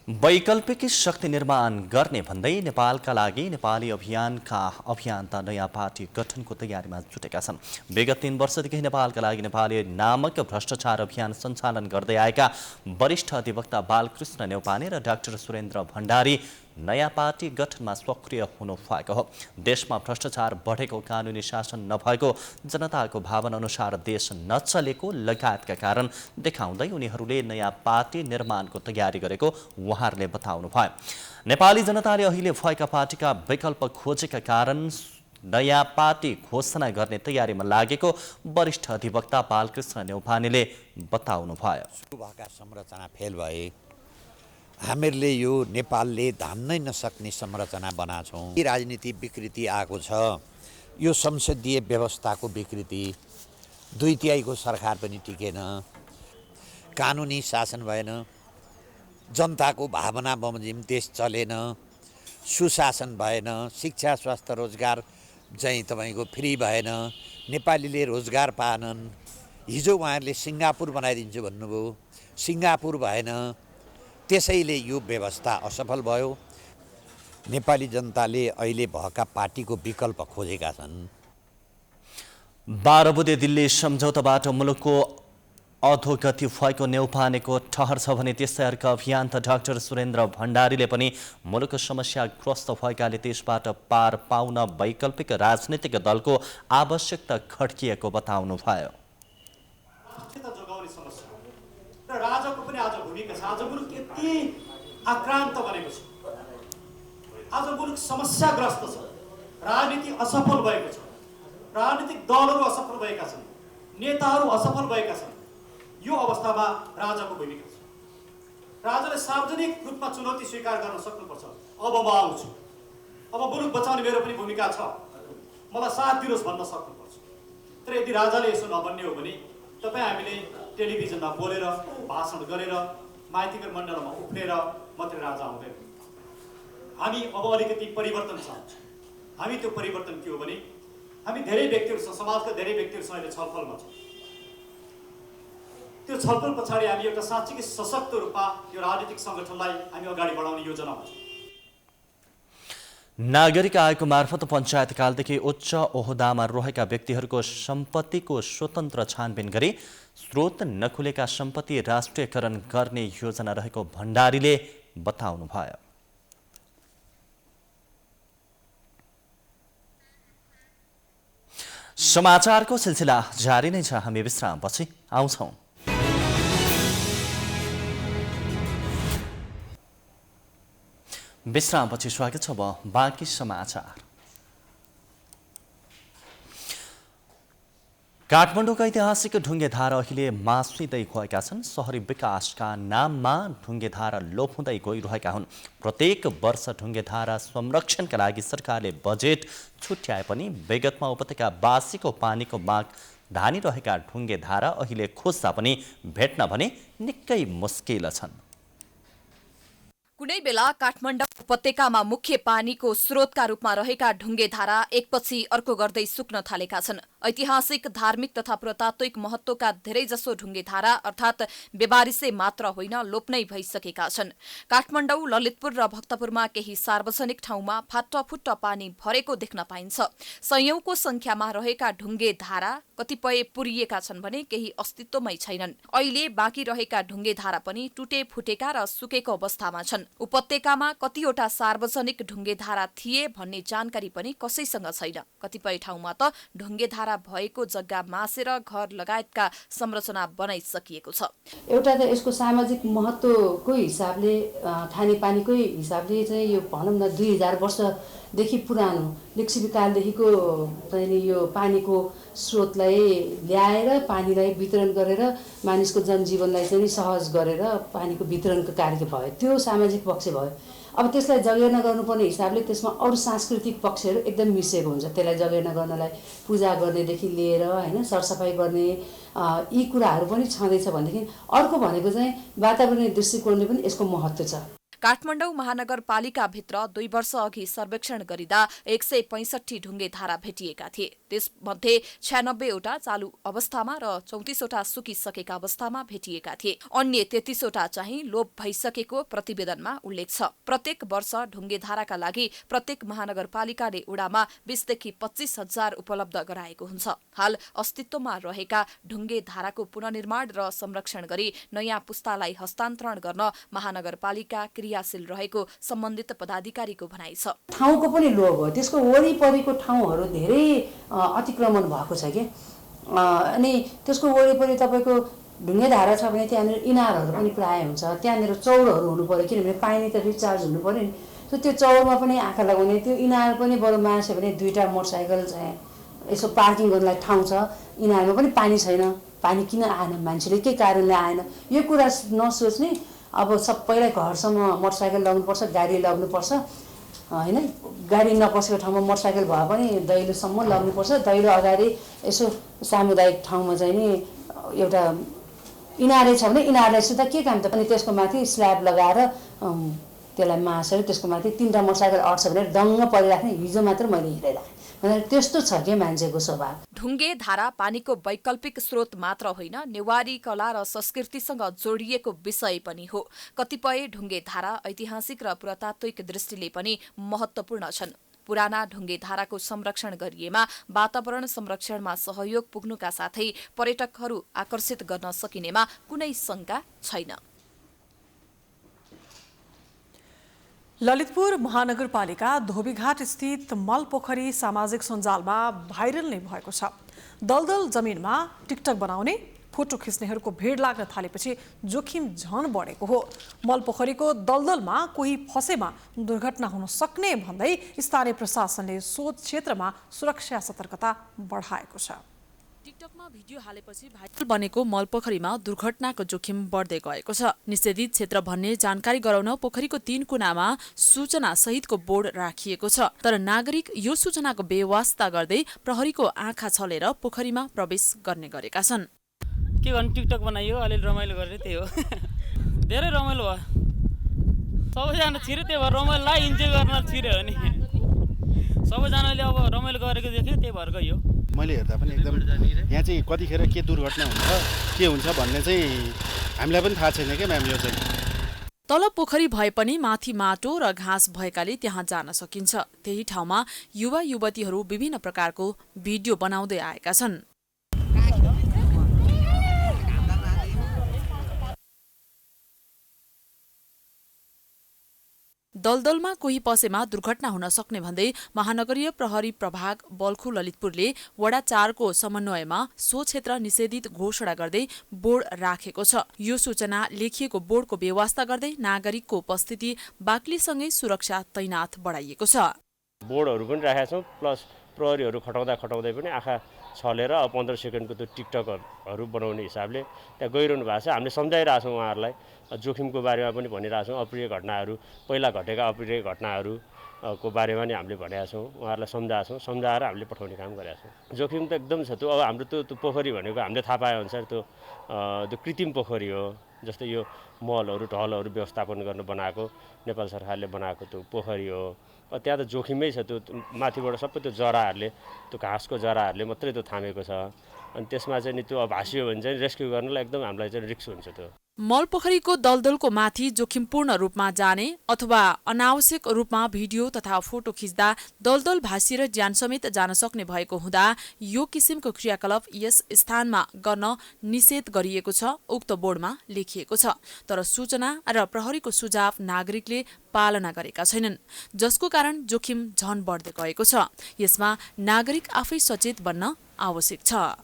वैकल्पिक शक्ति निर्माण गर्ने भन्दै नेपालका लागि नेपाली अभियानका अभियन्ता नयाँ पार्टी गठनको तयारीमा जुटेका छन्। विगत 3 वर्षदेखि नेपालका लागि नेपाली नामक भ्रष्टाचार अभियान सञ्चालन गर्दै आएका वरिष्ठ अधिवक्ता बालकृष्ण न्यौपाने र डाक्टर सुरेन्द्र भण्डारी नयाँ पार्टी गठनमा सक्रिय हुनु भएको हो। देशमा भ्रष्टाचार बढेको, कानुनी शासन नभएको, जनताको भावना अनुसार देश नचलेको लगायतका कारण देखाउँदै उनीहरूले नयाँ पार्टी निर्माणको तयारी गरेको उहाँहरूले बताउनु भयो। नेपाली जनताले अहिले भएका पार्टीका विकल्प खोजेका कारण नयाँ पार्टी घोषणा गर्ने तयारीमा लागेको वरिष्ठ अधिवक्ता बालकृष्ण न्यौपानेले बताउनु भयो। भएका संरचना फेल भए हामीहरूले यो नेपालले धान्नै नसक्ने संरचना बनाछौँ। राजनीति विकृति आएको छ। यो संसदीय व्यवस्थाको विकृति, 2/3 सरकार पनि टिकेन, कानुनी शासन भएन, जनताको भावना बमोजिम देश चलेन, सुशासन भएन, शिक्षा स्वास्थ्य रोजगार चाहिँ तपाईँको फ्री भएन, नेपालीले रोजगार पाएनन्। हिजो उहाँहरूले सिङ्गापुर बनाइदिन्छु भन्नुभयो, सिङ्गापुर भएन। त्यसैले यो व्यवस्था असफल भयो। नेपाली जनताले अहिले भएका पार्टीको विकल्प खोजेका छन्। 12 बुँदे दिल्ली सम्झौताबाट मुलुकको अधोगति भएको न्यौपानेको ठहर छ भने त्यस्तै अर्का अभियन्ता डाक्टर सुरेन्द्र भण्डारीले पनि मुलुक समस्याग्रस्त भएकाले त्यसबाट पार पाउन वैकल्पिक राजनीतिक दलको आवश्यकता खड्किएको बताउनुभयो। र राजाको पनि आज भूमिका छ। आज मुलुक यति आक्रान्त बनेको छ, आज मुलुक समस्याग्रस्त छ, राजनीति असफल भएको छ, राजनीतिक दलहरू असफल भएका छन्, नेताहरू असफल भएका छन्। यो अवस्थामा राजाको भूमिका छ। राजाले सार्वजनिक रूपमा चुनौती स्वीकार गर्न सक्नुपर्छ। अब म आउँछु, अब मुलुक बचाउने मेरो पनि भूमिका छ, मलाई साथ दिनुहोस् भन्न सक्नुपर्छ। तर यदि राजाले यसो नबन्ने हो भने तपाईँ हामीले टेलिभिजनमा बोलेर भाषण गरेर माइतीको मण्डलमा उफ्रेर मात्रै राजा आउँदैन। हामी अब अलिकति परिवर्तन छ। हामी त्यो परिवर्तन के हो भने हामी धेरै व्यक्तिहरूसँग, समाजका धेरै व्यक्तिहरूसँग अहिले छलफलमा छौँ। त्यो छलफल पछाडि हामी एउटा साँच्चीकै सशक्त रूपमा यो राजनीतिक सङ्गठनलाई हामी अगाडि बढाउने योजनामा छौँ। नागरिक आयोग मार्फत पञ्चायतकालदेखि उच्च ओहदामा रहेका व्यक्तिहरूको सम्पत्तिको स्वतन्त्र छानबिन गरी स्रोत नखुलेका सम्पत्ति राष्ट्रियकरण गर्ने योजना रहेको भण्डारीले बताउनुभयो। समाचारको सिलसिला जारी नै छ। हामी विश्रामपछि आउँछौँ। विश्रामपछि स्वागत छ। बाँकी समाचार। काठमाडौँका ऐतिहासिक ढुङ्गेधारा अहिले मासिँदै गएका छन्। शहरी विकासका नाममा ढुङ्गेधारा लोप हुँदै गइरहेका हुन्। प्रत्येक वर्ष ढुङ्गेधारा संरक्षणका लागि सरकारले बजेट छुट्याए पनि विगतमा उपत्यकावासीको पानीको माग धानिरहेका ढुङ्गेधारा अहिले खोज्दा पनि भेट्न भने निकै मुस्किल छन्। कुनै बेला काठमाडौँ उपत्यकामा मुख्य पानीको स्रोतका रूपमा रहेका ढुङ्गेधारा एकपछि अर्को गर्दै सुक्न थालेका छन्। ऐतिहासिक, धार्मिक तथा पुरातात्विक महत्त्वका धेरैजसो ढुङ्गेधारा अर्थात् बेबारिसे मात्र होइन, लोप नै भइसकेका छन्। काठमाडौँ, ललितपुर र भक्तपुरमा केही सार्वजनिक ठाउँमा फाटफुट्ट पानी भरेको देख्न पाइन्छ। सयौंको संख्यामा रहेका ढुङ्गेधारा कतिपय पुरिएका छन् भने केही अस्तित्वमै छैनन्। अहिले बाँकी रहेका ढुङ्गेधारा पनि टुटे फुटेका र सुकेको अवस्थामा छन्। उपत्यकामा कतिवटा सार्वजनिक ढुङ्गेधारा थिए भन्ने जानकारी पनि कसैसँग छैन। कतिपय ठाउँमा त ढुङ्गेधारा भएको जग्गा मासेर घर लगायतका संरचना बनाइसकिएको छ। एउटा त यसको सामाजिक महत्त्वको हिसाबले, खानेपानीकै हिसाबले चाहिँ यो भनौँ न 2000 वर्षदेखि पुरानो लिच्छविकालदेखिको चाहिँ यो पानीको स्रोतलाई ल्याएर पानीलाई वितरण गरेर मानिसको जनजीवनलाई चाहिँ सहज गरेर पानीको वितरणको कार्य भयो। त्यो सामाजिक पक्ष भयो। अब त्यसलाई जगेर्ना गर्नुपर्ने हिसाबले त्यसमा अरू सांस्कृतिक पक्षहरू एकदम मिसिएको हुन्छ। त्यसलाई जगेर्ना गर्नलाई पूजा गर्नेदेखि लिएर होइन सरसफाइ गर्ने यी कुराहरू पनि छँदैछ भनेदेखि अर्को भनेको चाहिँ वातावरणीय दृष्टिकोणले पनि यसको महत्त्व छ। काठमाडौँ महानगरपालिकाभित्र 2 वर्ष अघि सर्वेक्षण गरिँदा 165 ढुङ्गेधारा भेटिएका थिए। त्यसमध्ये 96 वटा चालू अवस्थामा र 34 वटा सुकिसकेका अवस्थामा भेटिएका थिए। अन्य 33 वटा चाहिँ लोप भइसकेको प्रतिवेदनमा उल्लेख छ। प्रत्येक वर्ष ढुङ्गेधाराका लागि प्रत्येक महानगरपालिकाले उडामा 20 देखि 25 हजार उपलब्ध गराएको हुन्छ। हाल अस्तित्वमा रहेका ढुङ्गेधाराको पुनर्निर्माण र संरक्षण गरी नयाँ पुस्तालाई हस्तान्तरण गर्न महानगरपालिका क्रियाशील रहेको सम्बन्धित पदाधिकारीको भनाइ छ। ठाउँको पनि लोभ हो। त्यसको वरिपरिको ठाउँहरू धेरै अतिक्रमण भएको छ कि अनि त्यसको वरिपरि तपाईँको ढुङ्गेधारा छ भने त्यहाँनिर इनारहरू पनि प्राय हुन्छ। त्यहाँनिर चौरहरू हुनु पर्यो, किनभने पानी त रिचार्ज हुनु पर्यो नि। सो त्यो चौरमा पनि आँखा लगाउने, त्यो इनार पनि बरु मान्छे भने 2टा मोटरसाइकल चाहिँ यसो पार्किङ गर्नलाई ठाउँ छ। इनारमा पनि पानी छैन। पानी किन आएन, मान्छेले के कारणले आएन, यो कुरा नसोच्ने। अब सबैलाई घरसम्म मोटरसाइकल लगाउनुपर्छ, गाडी लगाउनुपर्छ होइन। गाडी नपसेको ठाउँमा मोटरसाइकल भए पनि दैलोसम्म लाग्नुपर्छ। दैलो अगाडि यसो सामुदायिक ठाउँमा चाहिँ नि एउटा इनारै छ भने इनारलाई सुधा के काम त। अनि त्यसको माथि स्ल्याब लगाएर त्यसलाई मासेर त्यसको माथि 3टा मोटरसाइकल अट्छ भने दङ्ग परिराख्ने। हिजो मात्र मैले हिँडेर त्यस्तो छ कि मान्छेको स्वभाव। ढुङ्गेधारा पानीको वैकल्पिक स्रोत मात्र होइन, नेवारी कला र संस्कृतिसँग जोडिएको विषय पनि हो। कतिपय ढुङ्गेधारा ऐतिहासिक र पुरातात्विक दृष्टिले पनि महत्त्वपूर्ण छन्। पुराना ढुङ्गे धाराको संरक्षण गरिएमा वातावरण संरक्षणमा सहयोग पुग्नुका साथै पर्यटकहरू आकर्षित गर्न सकिनेमा कुनै शंका छैन। ललितपुर महानगरपालिका धोबीघाट स्थित मलपोखरी सामाजिक सञ्जालमा भाइरल नै भएको छ। दलदल जमिनमा टिकटक बनाउने फोटो खिच्नेहरूको भिड लाग्न थालेपछि जोखिम झन बढेको हो। मलपोखरीको दलदलमा कोही फसेमा दुर्घटना हुन सक्ने भन्दै स्थानीय प्रशासनले सो क्षेत्रमा सुरक्षा सतर्कता बढाएको छ। टिकटकमा भिडियो हालेपछि भाइरल बनेको मलपोखरीमा दुर्घटनाको जोखिम बढ्दै गएको छ। निषेधित क्षेत्र भन्ने जानकारी गराउन पोखरीको 3 कुनामा सूचना सहितको बोर्ड राखिएको छ। तर नागरिक यो सूचनाको बेवास्ता गर्दै प्रहरीको आँखा छलेर पोखरीमा प्रवेश गर्ने गरेका छन्। के गर्नु, टिकटक बनाइयो, अलिअलि रमाइलो गरेर त्यही हो। धेरै रमाइलो भयो, सबैजना छिर्यो, त्यही भएर रमाइलोलाई इन्जोय गर्न छिर्यो हो नि। सबैजनाले अब रमाइलो गरेको देख्यो, त्यही भएर गयो। मैले हेर्दा पनि एकदम यहाँ चाहिँ कतिखेर के दुर्घटना हुन्छ के हुन्छ भन्ने चाहिँ हामीलाई पनि थाहा छैन क्या म्याम। यो चाहिँ तल पोखरी भए पनि माथि माटो र घाँस भएकाले त्यहाँ जान सकिन्छ। त्यही ठाउँमा युवा युवतीहरू विभिन्न प्रकारको भिडियो बनाउँदै आएका छन्। दलदलमा कोही पसेमा दुर्घटना हुन सक्ने भन्दै महानगरीय प्रहरी प्रभाग बल्खु ललितपुरले वडा 4 को समन्वयमा सो क्षेत्र निषेधित घोषणा गर्दै बोर्ड राखेको छ। यो सूचना लेखिएको बोर्डको बेवास्ता गर्दै नागरिकको उपस्थिति बाक्लीसँगै सुरक्षा तैनाथ बढाइएको छ। बोर्डहरू पनि राखेका छौँ, प्लस प्रहरीहरू खटाउँदै पनि आँखा छलेर 15 सेकेन्डको त्यो टिकटकहरू बनाउने हिसाबले त्यहाँ गइरहनु भएको छ। हामीले सम्झाइरहेछौँ उहाँहरूलाई, जोखिमको बारेमा पनि भनिरहेछौँ। अप्रिय घटनाहरू, पहिला घटेका अप्रिय घटनाहरूको बारेमा नि हामीले भनेका छौँ, उहाँहरूलाई सम्झाएर हामीले पठाउने काम गरेका छौँ। जोखिम त एकदम छ। त्यो अब हाम्रो त्यो पोखरी भनेको हामीले थाहा पाएअनुसार त्यो कृत्रिम पोखरी हो। जस्तै यो मलहरू ढलहरू व्यवस्थापन गर्न बनाएको नेपाल सरकारले बनाएको त्यो पोखरी हो। त्यहाँ त जोखिमै छ। त्यो माथिबाट सबै त्यो जराहरूले, त्यो घाँसको जराहरूले मात्रै त्यो थामेको छ। अनि त्यसमा चाहिँ नि त्यो अब भासियो भने चाहिँ रेस्क्यु गर्नलाई एकदम हामीलाई चाहिँ रिस्क हुन्छ। त्यो मलपोखरीको दलदलको माथि जोखिमपूर्ण रूपमा जाने अथवा अनावश्यक रूपमा भिडियो तथा फोटो खिच्दा दलदल भासिएर ज्यान समेत जान सक्ने भएको हुँदा यो किसिमको क्रियाकलाप यस स्थानमा गर्न निषेध गरिएको छ, उक्त बोर्डमा लेखिएको छ। तर सूचना र प्रहरीको सुझाव नागरिकले पालना गरेका छैनन्, जसको कारण जोखिम झन बढ्दै गएको छ। यसमा नागरिक आफै सचेत बन्न आवश्यक छ।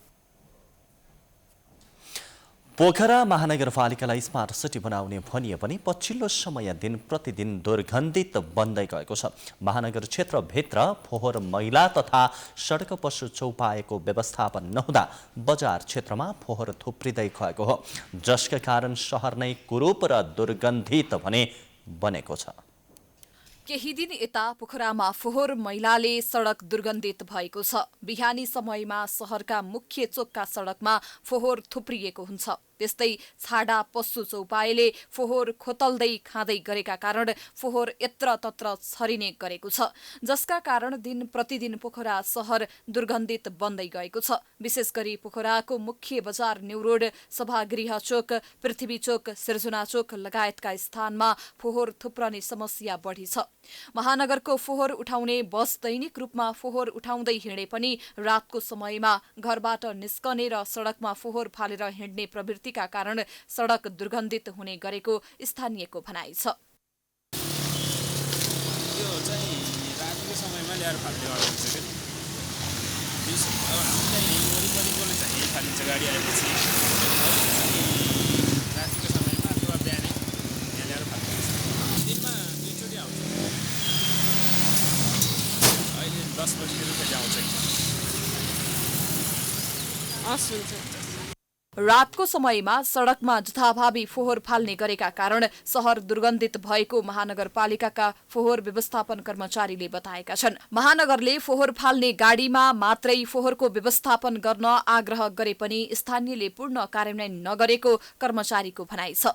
पोखरा महानगरपालिकालाई स्मार्ट सिटी बनाउने भनिए पनि पछिल्लो समय दिन प्रतिदिन दुर्गन्धित बन्दै गएको छ। महानगर क्षेत्रभित्र फोहोर मैला तथा सडक पशु चौपाएको व्यवस्थापन नहुँदा बजार क्षेत्रमा फोहोर थुप्रिँदै गएको हो, जसका कारण सहर नै कुरूप र दुर्गन्धित भने बनेको छ। केही दिन यता पोखरामा फोहोर मैलाले सडक दुर्गन्धित भएको छ। बिहानी समयमा सहरका मुख्य चोकका सडकमा फोहोर थुप्रिएको हुन्छ। त्यस्तै छाडा पशु चौपाएले फोहोर खोतल्दै खाँदै गरेका कारण फोहोर यत्रतत्र छरिने गरेको छ, जसका कारण दिन प्रतिदिन पोखरा सहर दुर्गन्धित बन्दै गएको छ। विशेष गरी पोखराको मुख्य बजार न्यू रोड, सभागृह चोक, पृथ्वी चोक, सिर्जना चोक लगायतका स्थानमा फोहोर थुप्रने समस्या बढी छ। महानगरको फोहोर उठाउने बस दैनिक रूपमा फोहोर उठाउँदै हिँडे पनि रातको समयमा घरबाट निस्कने र सडकमा फोहोर फालेर हिँड्ने प्रवृत्ति का कारण सडक दुर्गन्धित हुने गरेको स्थानीयको भनाइ छ। यो चाहिँ रातको समयमा ल्याएर फाल्ने गर्छ के हामीलाई वरिपरिकोले चाहिँ फालिन्छ गाडी आएपछि रातको समयमा अथवा बिहानै यहाँ ल्याएर फाल्छ। दिनमा 2 चोटि आउँछ। अहिले 10 बजीतिर फेरि आउँछ। हुन्छ। रातको समयमा सडकमा जथाभावी फोहोर फाल्ने गरेका कारण सहर दुर्गन्धित भएको महानगरपालिकाका फोहोर व्यवस्थापन कर्मचारीले बताएका छन्। महानगरले फोहोर फाल्ने गाडीमा मात्रै फोहोरको व्यवस्थापन गर्न आग्रह गरे पनि स्थानीयले पूर्ण कार्यान्वयन नगरेको कर्मचारीको भनाइ छ।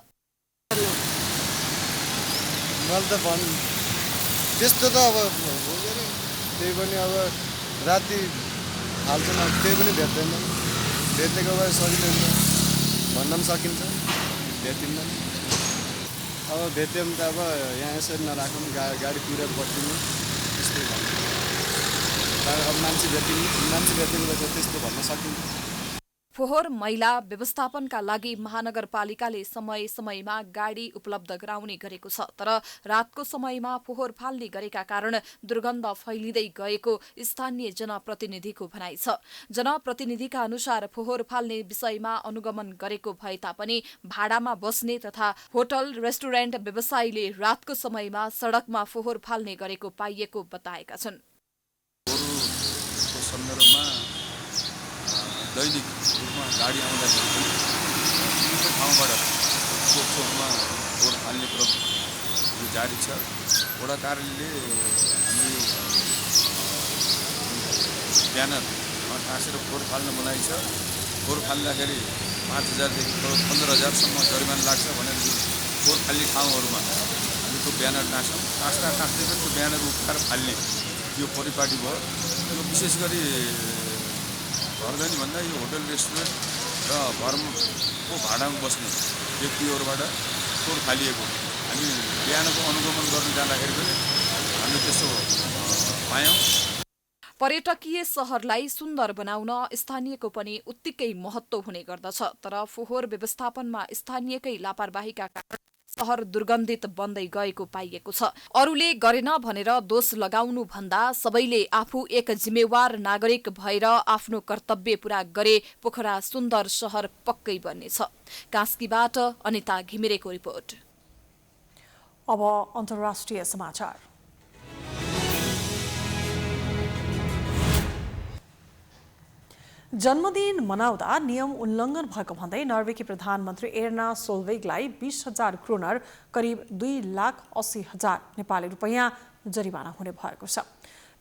त्यस्तो त अब त्यही पनि अब राति हाल्छन्, त्यही पनि भेट्दैन। भेट्नेको भए सजिलो हुन्छ, भन्न पनि सकिन्छ, भेटिन्न। अब भेट्यो भने त अब यहाँ यसरी नराखौँ, गाडी कुरेर बस्दिनु, त्यस्तै भन्छ। अब मान्छे भेटिएको त्यस्तो भन्न सकिन्छ। फोहोर मैला व्यवस्थापनका लागि महानगरपालिकाले समय समयमा गाडी उपलब्ध गराउने गरेको छ, तर रातको समयमा फोहोर फाल्ने गरेका कारण दुर्गन्ध फैलिँदै गएको स्थानीय जनप्रतिनिधिको भनाइ छ। जनप्रतिनिधिका अनुसार फोहोर फाल्ने विषयमा अनुगमन गरेको भए तापनि भाडामा बस्ने तथा होटल रेस्टुरेन्ट व्यवसायीले रातको समयमा सडकमा फोहोर फाल्ने गरेको पाइएको बताएका छन्। दैनिक रूपमा गाडी आउँदाखेरि पनि विभिन्न ठाउँबाट चोकमा फोहोर फाल्ने क्रम जारी छ। वडा कार्यालयले हामीले ब्यानरमा टाँसेर फोहोर फाल्न बनाइ छ। फोहोर फाल्दाखेरि 5,000 देखि 15,000सम्म जरिमाना लाग्छ भनेर फोहोर फाल्ने ठाउँहरूमा हामी त्यो ब्यानर टाँस्छौँ। टाँस्दै पनि त्यो ब्यानर उठाएर फाल्ने यो परिपाटी भयो। यो विशेष गरी घरधनी भन्दा यो होटल रेस्टुरेन्ट र घरको भाडामा बस्ने व्यक्तिहरूबाट फोहोर फालिएको हामी बिहानको अनुगमन गर्न जाँदाखेरि पनि हामीले त्यस्तो पायौँ। पर्यटकीय शहरलाई सुन्दर बनाउन स्थानीयको पनि उत्तिकै महत्त्व हुने गर्दछ, तर फोहोर व्यवस्थापनमा स्थानीयकै लापरवाहीका कारण शहर दुर्गन्धित बन्दै गएको पाइएको छ। अरूले गरेन भनेर दोष लगाउनु भन्दा सबैले आफू एक जिम्मेवार नागरिक भएर आफ्नो कर्तव्य पूरा गरे पोखरा सुन्दर शहर पक्कै बन्नेछ। कास्कीबाट अनिता घिमिरेको रिपोर्ट। अब अन्तर्राष्ट्रिय समाचार। जन्मदिन मनाउँदा नियम उल्लङ्घन भएको भन्दै नर्वेकी प्रधानमन्त्री एर्ना सोलबेगलाई 20,000 क्रोनर करिब 2,80,000 नेपाली रुपैयाँ जरिवाना हुने भएको छ।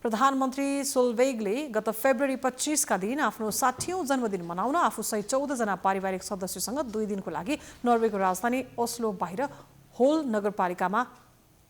प्रधानमन्त्री सोलबेगले गत फेब्रुअरी 25 का दिन आफ्नो 60औं जन्मदिन मनाउन आफू सहित 14 जना पारिवारिक सदस्यसँग 2 दिनको लागि नर्वेको राजधानी ओस्लो बाहिर होल नगरपालिकामा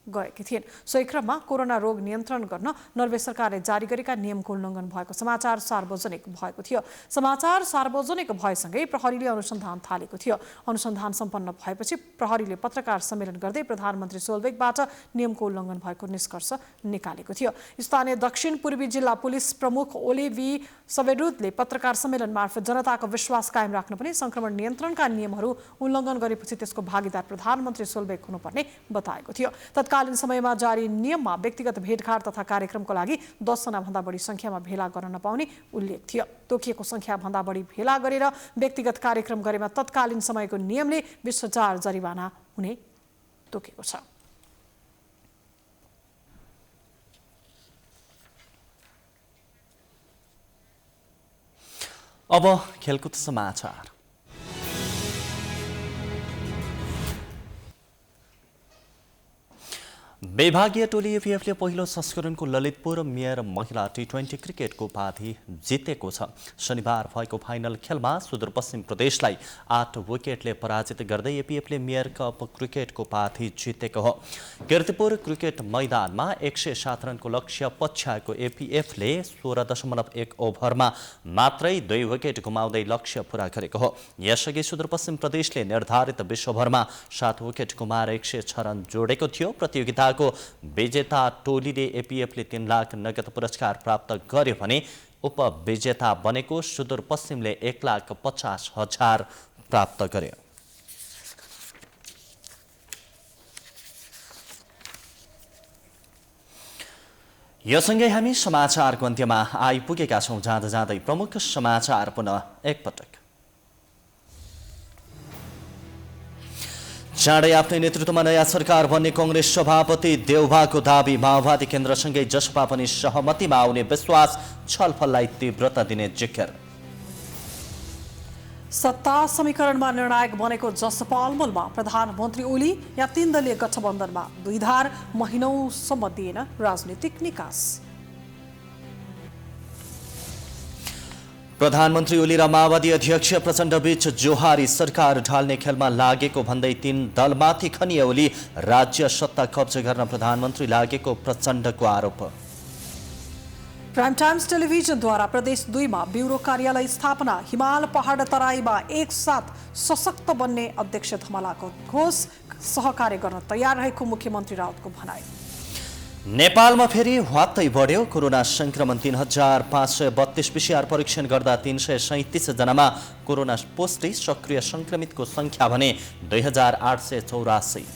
गएकी थिइन्। सोही क्रममा कोरोना रोग नियन्त्रण गर्न नर्वे सरकारले जारी गरेका नियमको उल्लङ्घन भएको समाचार सार्वजनिक भएको थियो। समाचार सार्वजनिक भएसँगै प्रहरीले अनुसन्धान थालेको थियो। अनुसन्धान सम्पन्न भएपछि प्रहरीले पत्रकार सम्मेलन गर्दै प्रधानमन्त्री सोलबेगबाट नियमको उल्लङ्घन भएको निष्कर्ष निकालेको थियो। स्थानीय दक्षिण पूर्वी जिल्ला पुलिस प्रमुख ओलिभी सवेरुदले पत्रकार सम्मेलन मार्फत जनताको विश्वास कायम राख्न पनि संक्रमण नियन्त्रणका नियमहरू उल्लङ्घन गरेपछि त्यसको भागीदार प्रधानमन्त्री सोलबेग हुनुपर्ने बताएको थियो। तत्कालीन समयमा जारी नियममा व्यक्तिगत भेटघाट तथा कार्यक्रमको लागि 10 जना भन्दा बढी संख्यामा भेला गर्न नपाउने उल्लेख थियो। तोकिएको संख्या भन्दा बढी भेला गरेर व्यक्तिगत कार्यक्रम गरेमा तत्कालीन समयको नियमले 20,000 जरिवाना हुने तोकेको छ। अब खेलकुद समाचार। विभागीय टोली एपीएफले पहिलो संस्करणको ललितपुर मेयर महिला टी20 क्रिकेटको उपाधि जितेको छ। शनिबार भएको फाइनल खेलमा सुदूरपश्चिम प्रदेशलाई 8 विकेटले पराजित गर्दै एपीएफले मेयर कप क्रिकेटको उपाधि जितेको हो। कीर्तिपुर क्रिकेट मैदानमा 107 रनको लक्ष्य पछ्याएको एपीएफले 16.1 ओभरमा मात्रै 2 विकेट गुमाउँदै लक्ष्य पूरा गरेको हो। यसअघि सुदूरपश्चिम प्रदेशले निर्धारित 20 ओभरमा 7 विकेट गुमाएर 106 रन जोडेको थियो। प्रतियोगिताको विजेता टोलीले एपीएफले 3 लाख नगद पुरस्कार प्राप्त गर्यो भने उपविजेता बनेको सुदूरपश्चिमले 1,50,000 प्राप्त गर्यो। यो सँगै हामी समाचारको अन्त्यमा आइपुगेका छौँ। जाँदा जाँदै प्रमुख समाचार पुनः एकपटक। चाँडै आफ्नै नेतृत्वमा नयाँ सरकार बन्ने कांग्रेस सभापति देउवाको दाबी। माओवादी केन्द्रसँगै जसपा पनि सहमतिमा आउने विश्वास। छलफललाई तीव्रता दिने जिकिर। सत्ता समीकरणमा निर्णायक बनेको जसपा अलमोलमा प्रधानमन्त्री ओली या 3 दलीय गठबन्धनमा दुईधार महिनौसम्म दिएन राजनीतिक निकास। प्रधानमन्त्री ओली र माओवादी अध्यक्ष प्रचण्ड बीच जोहारी। सरकार ढाल्ने खेलमा लागेको भन्दै 3 दलमाथि खनिए ओली। राज्य सत्ता कब्जा गर्न प्रधानमन्त्री लागेको प्रचण्डको आरोप। प्राइम टाइम्स टेलिभिजनद्वारा प्रदेश 2 मा ब्युरो कार्यालय स्थापना। हिमाल पहाड तराईमा एकसाथ सशक्त बन्ने अध्यक्ष धमलाको घोष। सहकार्य गर्न तयार रहेको मुख्यमन्त्री राउतको भनाई। नेपालमा फेरि ह्वात्तै बढ्यो कोरोना संक्रमण। 3532 PCR परीक्षण गर्दा 337 जनामा कोरोना पुष्टि। सक्रिय संक्रमितको संख्या भने 2884।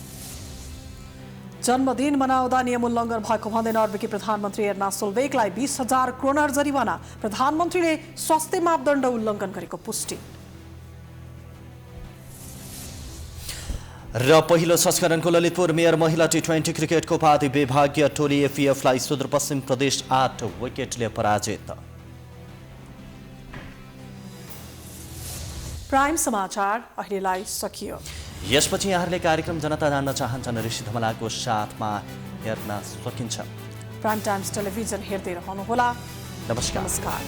जन्मदिन मनाउँदा नियम उल्लङ्घन भएको भन्दै नर्वेकी प्रधानमन्त्री एर्ना सोलबेकलाई 20,000 क्रोनर जरिवाना। प्रधानमन्त्रीले स्वास्थ्य मापदण्ड उल्लङ्घन गरेको पुष्टि। र पहिलो संस्करणको ललितपुर मेयर महिला T20 क्रिकेटको उपाधि विभागीय टोली एफिएफलाई सुदूरपश्चिम प्रदेश 8 विकेटले पराजित। प्राइम समाचार अहिलेलाई सकियो। यसपछि यहाँहरूले कार्यक्रम जनता जान्न चाहन्छन् ऋषि धमलाको साथमा हेर्न सकिन्छ। प्राइम टाइम्स टेलिभिजन हेर्दै रहनुहोला। नमस्कार। नमस्कार।